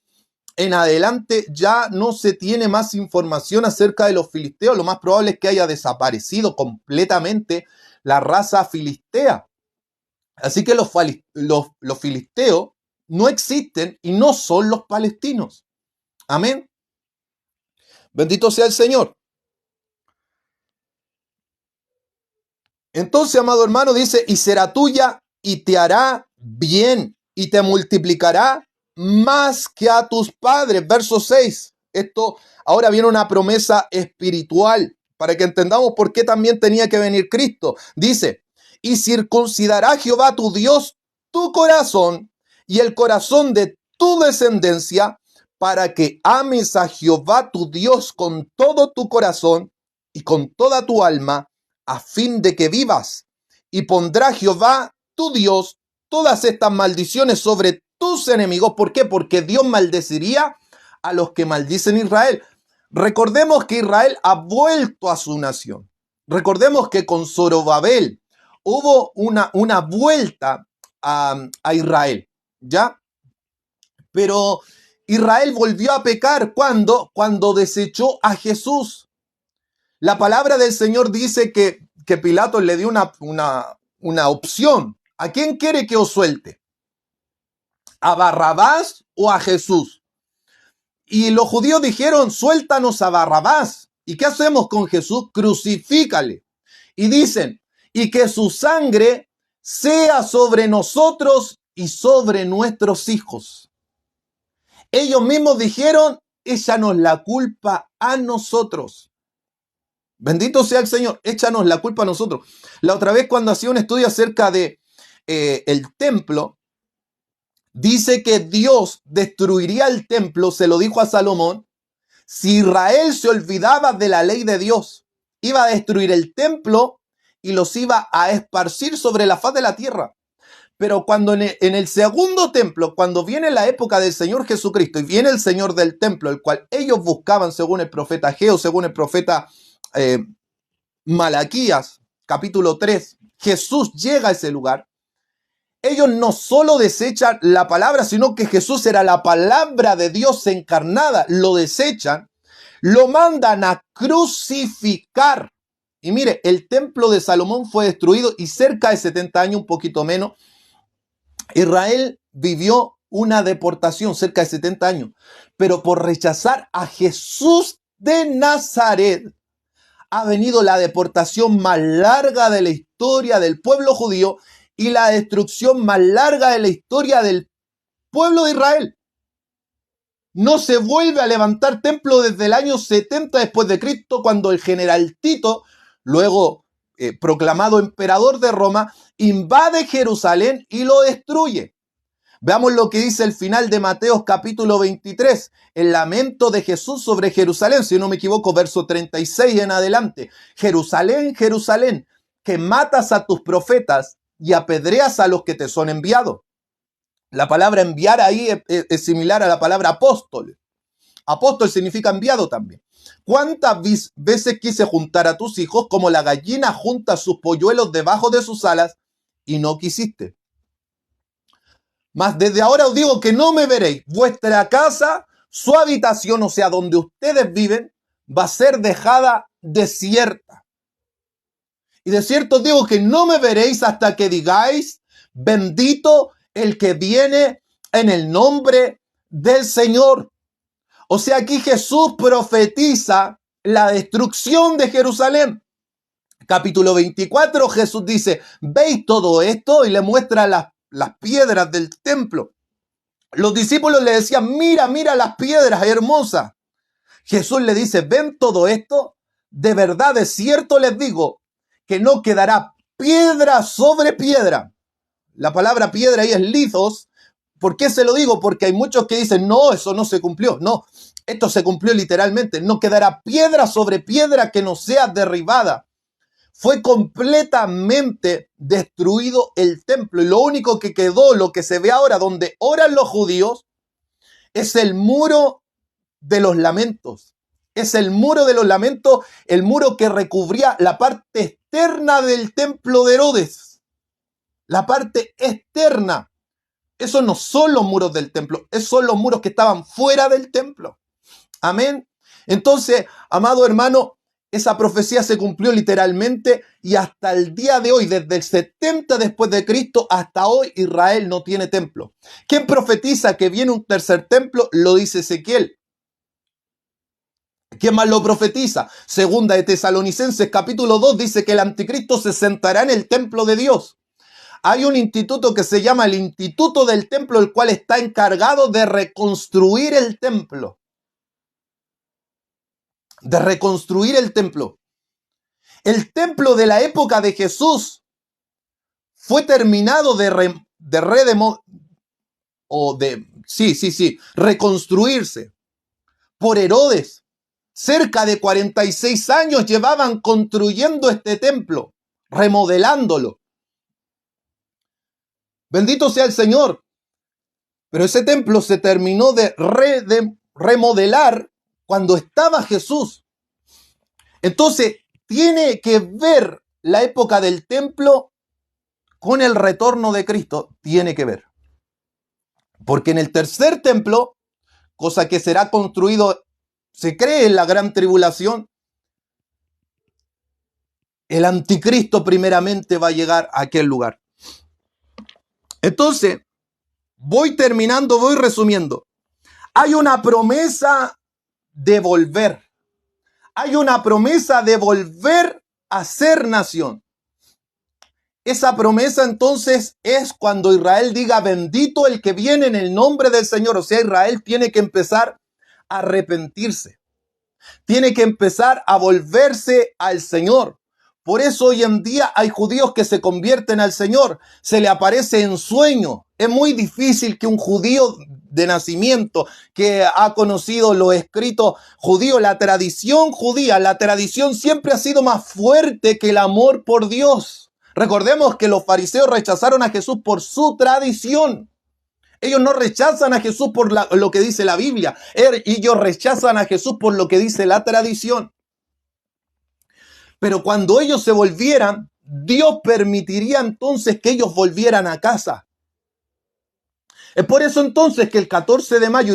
en adelante ya no se tiene más información acerca de los filisteos. Lo más probable es que haya desaparecido completamente la raza filistea. Así que los filisteos no existen y no son los palestinos. Amén. Bendito sea el Señor. Entonces, amado hermano, dice, y será tuya y te hará bien y te multiplicará más que a tus padres. Verso 6. Esto ahora viene una promesa espiritual para que entendamos por qué también tenía que venir Cristo. Dice, y circuncidará Jehová tu Dios tu corazón y el corazón de tu descendencia, para que ames a Jehová tu Dios con todo tu corazón y con toda tu alma, a fin de que vivas. Y pondrá Jehová tu Dios todas estas maldiciones sobre tus enemigos. ¿Por qué? Porque Dios maldeciría a los que maldicen Israel. Recordemos que Israel ha vuelto a su nación. Recordemos que con Zorobabel hubo una vuelta a Israel, ¿ya? Pero Israel volvió a pecar cuando desechó a Jesús. La palabra del Señor dice que Pilato le dio una opción. ¿A quién quiere que os suelte? ¿A Barrabás o a Jesús? Y los judíos dijeron, suéltanos a Barrabás. ¿Y qué hacemos con Jesús? Crucifícale. Y dicen, y que su sangre sea sobre nosotros y sobre nuestros hijos. Ellos mismos dijeron, échanos la culpa a nosotros. Bendito sea el Señor, échanos la culpa a nosotros. La otra vez cuando hacía un estudio acerca de el templo, dice que Dios destruiría el templo, se lo dijo a Salomón, si Israel se olvidaba de la ley de Dios. Iba a destruir el templo y los iba a esparcir sobre la faz de la tierra. Pero cuando en el segundo templo, cuando viene la época del Señor Jesucristo y viene el Señor del templo, el cual ellos buscaban según el profeta Ageo, según el profeta Malaquías, capítulo 3, Jesús llega a ese lugar. Ellos no solo desechan la palabra, sino que Jesús era la palabra de Dios encarnada. Lo desechan, lo mandan a crucificar. Y mire, el templo de Salomón fue destruido y cerca de 70 años, un poquito menos, Israel vivió una deportación, cerca de 70 años. Pero por rechazar a Jesús de Nazaret, ha venido la deportación más larga de la historia del pueblo judío y la destrucción más larga de la historia del pueblo de Israel. No se vuelve a levantar templo desde el año 70 después de Cristo, cuando el general Tito, luego proclamado emperador de Roma, invade Jerusalén y lo destruye. Veamos lo que dice el final de Mateo capítulo 23, el lamento de Jesús sobre Jerusalén, si no me equivoco, verso 36 en adelante. Jerusalén, Jerusalén, que matas a tus profetas y apedreas a los que te son enviados. La palabra enviar ahí es similar a la palabra apóstol. Apóstol significa enviado también. ¿Cuántas veces quise juntar a tus hijos como la gallina junta sus polluelos debajo de sus alas y no quisiste? Mas desde ahora os digo que no me veréis. Vuestra casa, su habitación, o sea, donde ustedes viven, va a ser dejada desierta. Y de cierto os digo que no me veréis hasta que digáis, bendito el que viene en el nombre del Señor. O sea, aquí Jesús profetiza la destrucción de Jerusalén. Capítulo 24, Jesús dice, ¿veis todo esto? Y le muestra las piedras del templo. Los discípulos le decían, mira, mira las piedras hermosas. Jesús le dice, ¿ven todo esto? De verdad, de cierto les digo, que no quedará piedra sobre piedra. La palabra piedra ahí es lithos. ¿Por qué se lo digo? Porque hay muchos que dicen, no, eso no se cumplió. No, esto se cumplió literalmente. No quedará piedra sobre piedra que no sea derribada. Fue completamente destruido el templo. Y lo único que quedó, lo que se ve ahora, donde oran los judíos, es el muro de los lamentos. Es el muro de los lamentos, el muro que recubría la parte externa del templo de Herodes. La parte externa. Esos no son los muros del templo, esos son los muros que estaban fuera del templo. Amén. Entonces, amado hermano, esa profecía se cumplió literalmente y hasta el día de hoy, desde el 70 después de Cristo hasta hoy, Israel no tiene templo. ¿Quién profetiza que viene un tercer templo? Lo dice Ezequiel. ¿Quién más lo profetiza? Segunda de Tesalonicenses capítulo 2 dice que el anticristo se sentará en el templo de Dios. Hay un instituto que se llama el Instituto del Templo, el cual está encargado de reconstruir el templo. De reconstruir el templo. El templo de la época de Jesús fue terminado reconstruirse por Herodes. Cerca de 46 años llevaban construyendo este templo, remodelándolo. Bendito sea el Señor. Pero ese templo se terminó de remodelar cuando estaba Jesús. Entonces, tiene que ver la época del templo con el retorno de Cristo. Tiene que ver. Porque en el tercer templo, cosa que será construido, se cree en la gran tribulación, el anticristo primeramente va a llegar a aquel lugar. Entonces, voy terminando, voy resumiendo. Hay una promesa de volver. Hay una promesa de volver a ser nación. Esa promesa entonces es cuando Israel diga bendito el que viene en el nombre del Señor. O sea, Israel tiene que empezar a arrepentirse. Tiene que empezar a volverse al Señor. Por eso hoy en día hay judíos que se convierten al Señor. Se le aparece en sueño. Es muy difícil que un judío de nacimiento que ha conocido los escritos judíos, la tradición judía, la tradición siempre ha sido más fuerte que el amor por Dios. Recordemos que los fariseos rechazaron a Jesús por su tradición. Ellos no rechazan a Jesús por lo que dice la Biblia. Ellos rechazan a Jesús por lo que dice la tradición. Pero cuando ellos se volvieran, Dios permitiría entonces que ellos volvieran a casa. Es por eso entonces que el 14 de mayo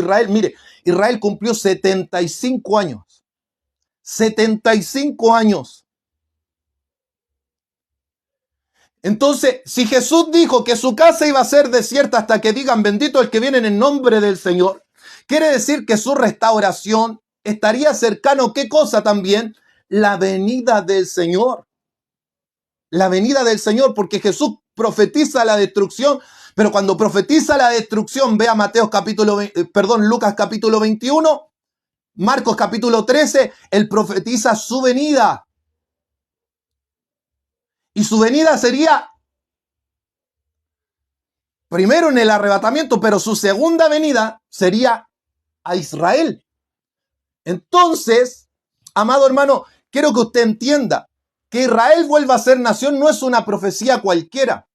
Israel cumplió 75 años. 75 años. Entonces, si Jesús dijo que su casa iba a ser desierta hasta que digan bendito el que viene en el nombre del Señor, quiere decir que su restauración estaría cercano, ¿qué cosa también? La venida del Señor. La venida del Señor, porque Jesús profetiza la destrucción, pero cuando profetiza la destrucción, vea Lucas capítulo 21, Marcos capítulo 13, él profetiza su venida. Y su venida sería primero en el arrebatamiento, pero su segunda venida sería a Israel. Entonces, amado hermano, quiero que usted entienda que Israel vuelva a ser nación no es una profecía cualquiera.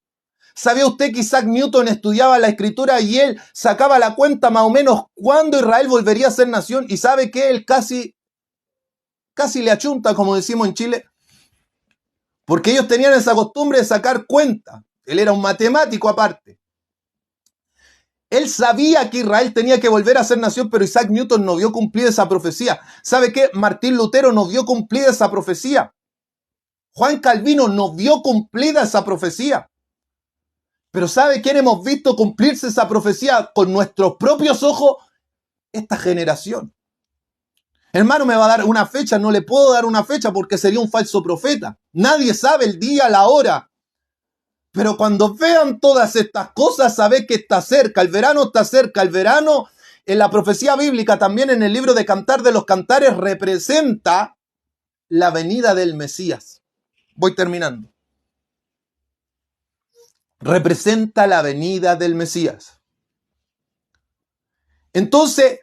¿Sabía usted que Isaac Newton estudiaba la escritura y él sacaba la cuenta más o menos cuándo Israel volvería a ser nación? Y sabe que él casi le achunta, como decimos en Chile, porque ellos tenían esa costumbre de sacar cuenta. Él era un matemático aparte. Él sabía que Israel tenía que volver a ser nación, pero Isaac Newton no vio cumplir esa profecía. ¿Sabe qué? Martín Lutero no vio cumplir esa profecía. Juan Calvino no vio cumplida esa profecía. Pero ¿sabe quién hemos visto cumplirse esa profecía con nuestros propios ojos? Esta generación. Hermano, ¿me va a dar una fecha? No le puedo dar una fecha porque sería un falso profeta. Nadie sabe el día, la hora. Pero cuando vean todas estas cosas, sabe que está cerca. El verano está cerca. El verano, en la profecía bíblica, también en el libro de Cantar de los Cantares, representa la venida del Mesías. Voy terminando. Representa la venida del Mesías. Entonces,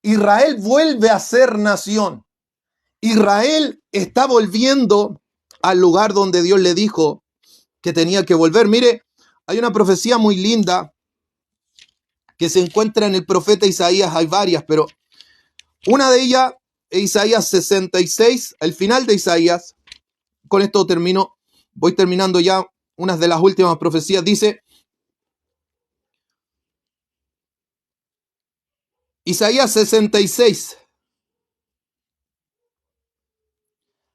Israel vuelve a ser nación. Israel está volviendo al lugar donde Dios le dijo que tenía que volver. Mire, hay una profecía muy linda que se encuentra en el profeta Isaías. Hay varias, pero una de ellas es Isaías 66, al final de Isaías. Con esto termino, voy terminando ya unas de las últimas profecías. Dice Isaías 66,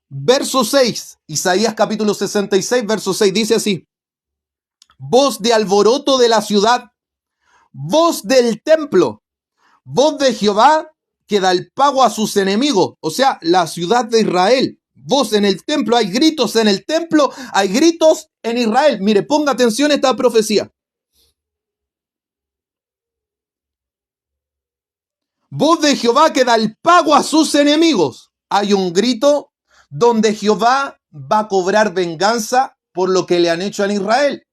verso 6, Isaías capítulo 66, verso 6, dice así: voz de alboroto de la ciudad, voz del templo, voz de Jehová que da el pago a sus enemigos, o sea, la ciudad de Israel. Voz en el templo, hay gritos en el templo, hay gritos en Israel. Mire, ponga atención a esta profecía. Voz de Jehová que da el pago a sus enemigos. Hay un grito donde Jehová va a cobrar venganza por lo que le han hecho a Israel.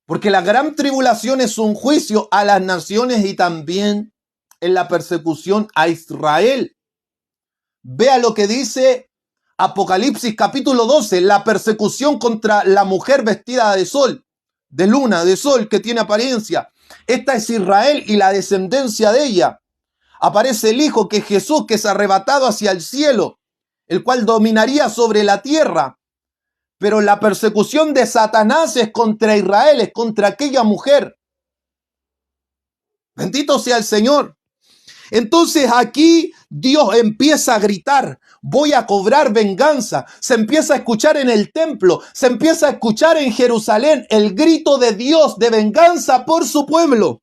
Porque la gran tribulación es un juicio a las naciones y también en la persecución a Israel. Vea lo que dice Apocalipsis capítulo 12, la persecución contra la mujer vestida de sol, de luna, de sol, que tiene apariencia. Esta es Israel y la descendencia de ella. Aparece el Hijo, que es Jesús, que es arrebatado hacia el cielo, el cual dominaría sobre la tierra. Pero la persecución de Satanás es contra Israel, es contra aquella mujer. Bendito sea el Señor. Entonces aquí Dios empieza a gritar: voy a cobrar venganza. Se empieza a escuchar en el templo, se empieza a escuchar en Jerusalén el grito de Dios de venganza por su pueblo.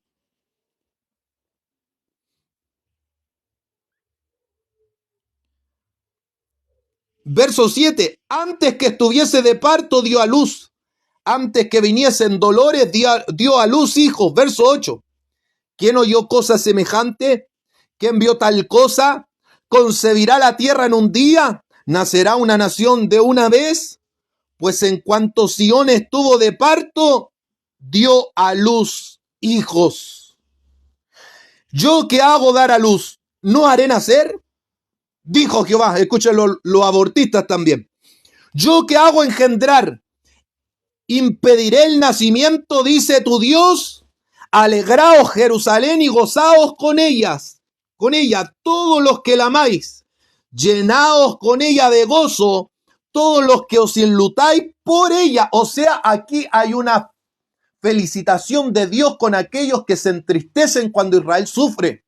Verso 7, antes que estuviese de parto dio a luz, antes que viniesen dolores dio a luz hijos. Verso 8, ¿quién oyó cosa semejante? ¿Quién vio tal cosa? ¿Concebirá la tierra en un día? ¿Nacerá una nación de una vez? Pues en cuanto Sión estuvo de parto, dio a luz hijos. ¿Yo que hago dar a luz, no haré nacer? Dijo Jehová. Escuchen los abortistas también. Yo que hago engendrar, impediré el nacimiento, dice tu Dios. Alegraos Jerusalén y gozaos con ellas. Con ella, todos los que la amáis, llenaos con ella de gozo, todos los que os enlutáis por ella. O sea, aquí hay una felicitación de Dios con aquellos que se entristecen cuando Israel sufre.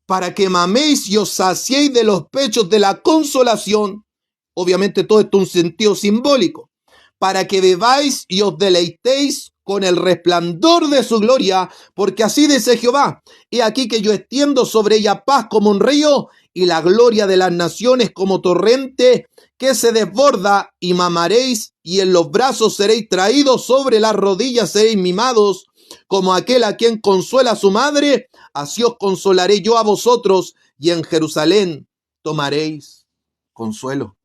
Para que maméis y os saciéis de los pechos de la consolación. Obviamente todo esto es un sentido simbólico. Para que bebáis y os deleitéis con el resplandor de su gloria, porque así dice Jehová: he aquí que yo extiendo sobre ella paz como un río, y la gloria de las naciones como torrente que se desborda, y mamaréis, y en los brazos seréis traídos, sobre las rodillas seréis mimados, como aquel a quien consuela a su madre, así os consolaré yo a vosotros, y en Jerusalén tomaréis consuelo.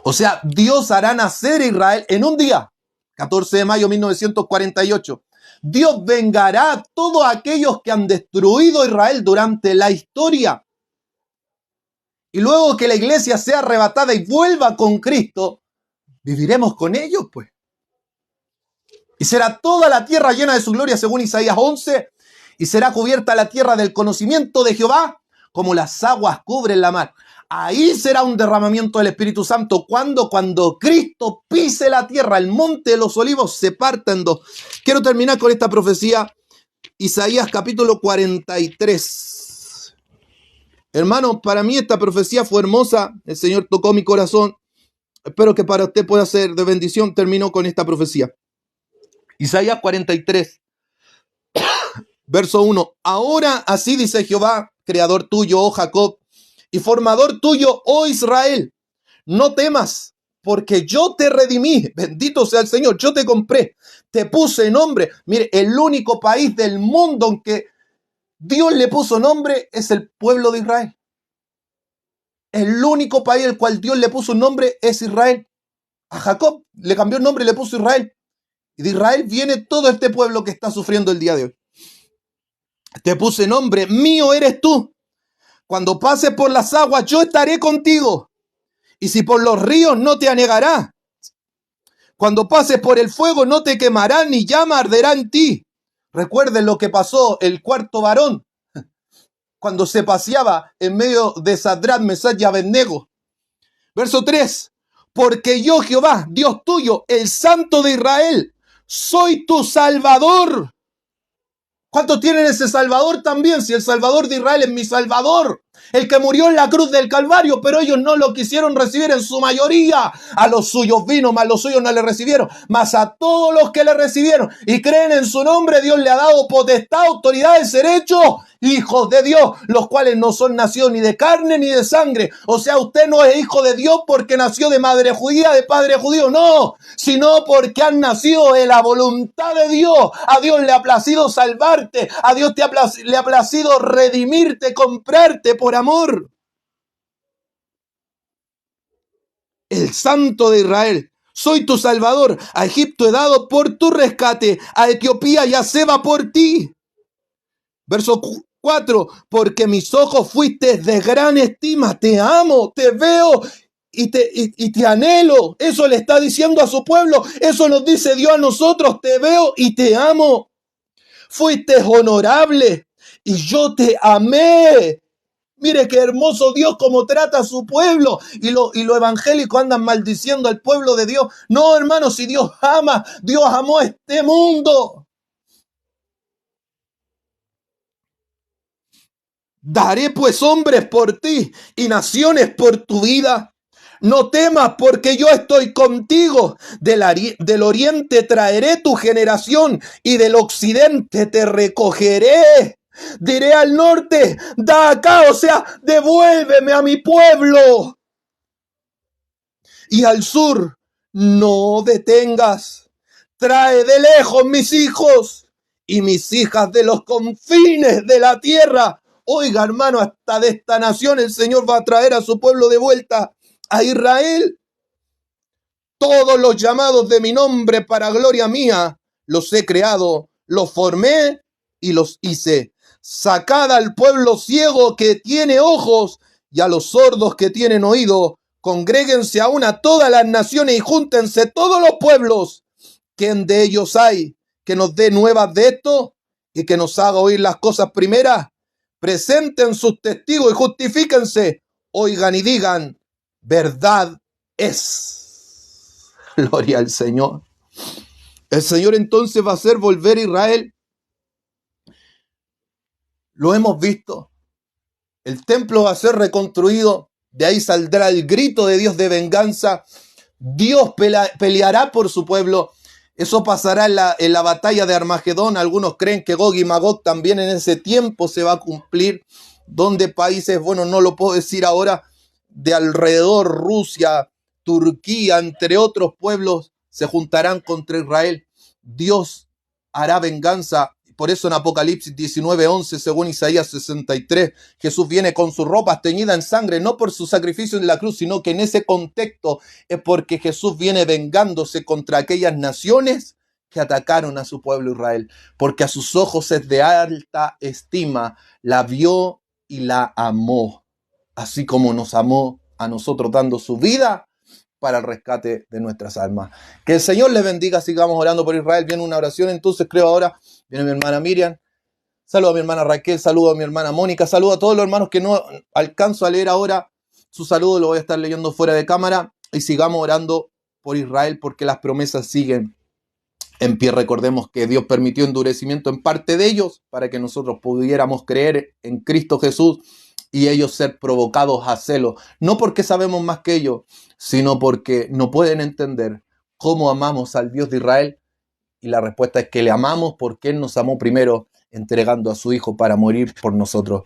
O sea, Dios hará nacer a Israel en un día. 14 de mayo de 1948. Dios vengará a todos aquellos que han destruido a Israel durante la historia. Y luego que la iglesia sea arrebatada y vuelva con Cristo, viviremos con ellos, pues. Y será toda la tierra llena de su gloria, según Isaías 11, y será cubierta la tierra del conocimiento de Jehová, como las aguas cubren la mar. Ahí será un derramamiento del Espíritu Santo. Cuando Cristo pise la tierra, el monte de los olivos se parta en dos. Quiero terminar con esta profecía. Isaías capítulo 43. Hermano, para mí esta profecía fue hermosa. El Señor tocó mi corazón. Espero que para usted pueda ser de bendición. Termino con esta profecía. Isaías 43. Verso 1. Ahora así dice Jehová, creador tuyo, oh Jacob, y formador tuyo, oh Israel. No temas, porque yo te redimí. Bendito sea el Señor, yo te compré. Te puse nombre. Mire, el único país del mundo en que Dios le puso nombre es el pueblo de Israel. El único país al cual Dios le puso un nombre es Israel. A Jacob le cambió el nombre y le puso Israel. Y de Israel viene todo este pueblo que está sufriendo el día de hoy. Te puse nombre, mío eres tú. Cuando pases por las aguas, yo estaré contigo. Y si por los ríos, no te anegará. Cuando pases por el fuego, no te quemará, ni llama arderá en ti. Recuerden lo que pasó el cuarto varón cuando se paseaba en medio de Sadrach, Mesach y Abednego. Verso 3. Porque yo, Jehová, Dios tuyo, el Santo de Israel, soy tu Salvador. ¿Cuántos tienen ese Salvador también? Si el Salvador de Israel es mi Salvador, el que murió en la cruz del Calvario, pero ellos no lo quisieron recibir en su mayoría. A los suyos vino, mas los suyos no le recibieron. Mas a todos los que le recibieron y creen en su nombre, Dios le ha dado potestad, autoridad de ser hechos hijos de Dios, los cuales no son nacidos ni de carne ni de sangre. O sea, usted no es hijo de Dios porque nació de madre judía, de padre judío, no, sino porque han nacido de la voluntad de Dios. A Dios le ha placido salvarte, a Dios le ha placido redimirte, comprarte por amor. El Santo de Israel, soy tu Salvador. A Egipto he dado por tu rescate, a Etiopía y a Seba por ti. Verso 4, porque mis ojos fuiste de gran estima, te amo, te veo y te anhelo. Eso le está diciendo a su pueblo, eso nos dice Dios a nosotros, te veo y te amo. Fuiste honorable y yo te amé. Mire qué hermoso Dios como trata a su pueblo. Y los evangélicos andan maldiciendo al pueblo de Dios. No, hermanos, si Dios ama, Dios amó a este mundo. Daré pues hombres por ti y naciones por tu vida. No temas porque yo estoy contigo. Del oriente traeré tu generación y del occidente te recogeré. Diré al norte, da acá, o sea, devuélveme a mi pueblo. Y al sur, no detengas. Trae de lejos mis hijos y mis hijas de los confines de la tierra. Oiga, hermano, hasta de esta nación el Señor va a traer a su pueblo de vuelta a Israel. Todos los llamados de mi nombre para gloria mía, los he creado, los formé y los hice. Sacad al pueblo ciego que tiene ojos y a los sordos que tienen oído. Congréguense aún a todas las naciones y júntense todos los pueblos. ¿Quién de ellos hay que nos dé nuevas de esto y que nos haga oír las cosas primeras? Presenten sus testigos y justifíquense. Oigan y digan, verdad es. Gloria al Señor. El Señor entonces va a hacer volver a Israel. Lo hemos visto. El templo va a ser reconstruido. De ahí saldrá el grito de Dios de venganza. Dios peleará por su pueblo. Eso pasará en la batalla de Armagedón. Algunos creen que Gog y Magog también en ese tiempo se va a cumplir. Donde países, bueno, no lo puedo decir ahora, de alrededor, Rusia, Turquía, entre otros pueblos, se juntarán contra Israel. Dios hará venganza. Por eso en Apocalipsis 19:11, según Isaías 63, Jesús viene con sus ropas teñidas en sangre, no por su sacrificio en la cruz, sino que en ese contexto es porque Jesús viene vengándose contra aquellas naciones que atacaron a su pueblo Israel, porque a sus ojos es de alta estima, la vio y la amó, así como nos amó a nosotros dando su vida para el rescate de nuestras almas. Que el Señor les bendiga, sigamos orando por Israel. Viene una oración, entonces creo ahora, viene mi hermana Miriam, saludo a mi hermana Raquel, saludo a mi hermana Mónica, saludo a todos los hermanos que no alcanzo a leer ahora, su saludo lo voy a estar leyendo fuera de cámara, y sigamos orando por Israel porque las promesas siguen en pie. Recordemos que Dios permitió endurecimiento en parte de ellos para que nosotros pudiéramos creer en Cristo Jesús y ellos ser provocados a celo, no porque sabemos más que ellos, sino porque no pueden entender cómo amamos al Dios de Israel, y la respuesta es que le amamos porque Él nos amó primero entregando a su Hijo para morir por nosotros.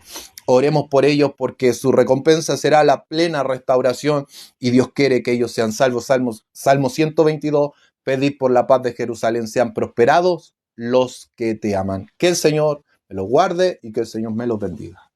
Oremos por ellos porque su recompensa será la plena restauración y Dios quiere que ellos sean salvos. Salmo 122, pedid por la paz de Jerusalén, sean prosperados los que te aman. Que el Señor me los guarde y que el Señor me los bendiga.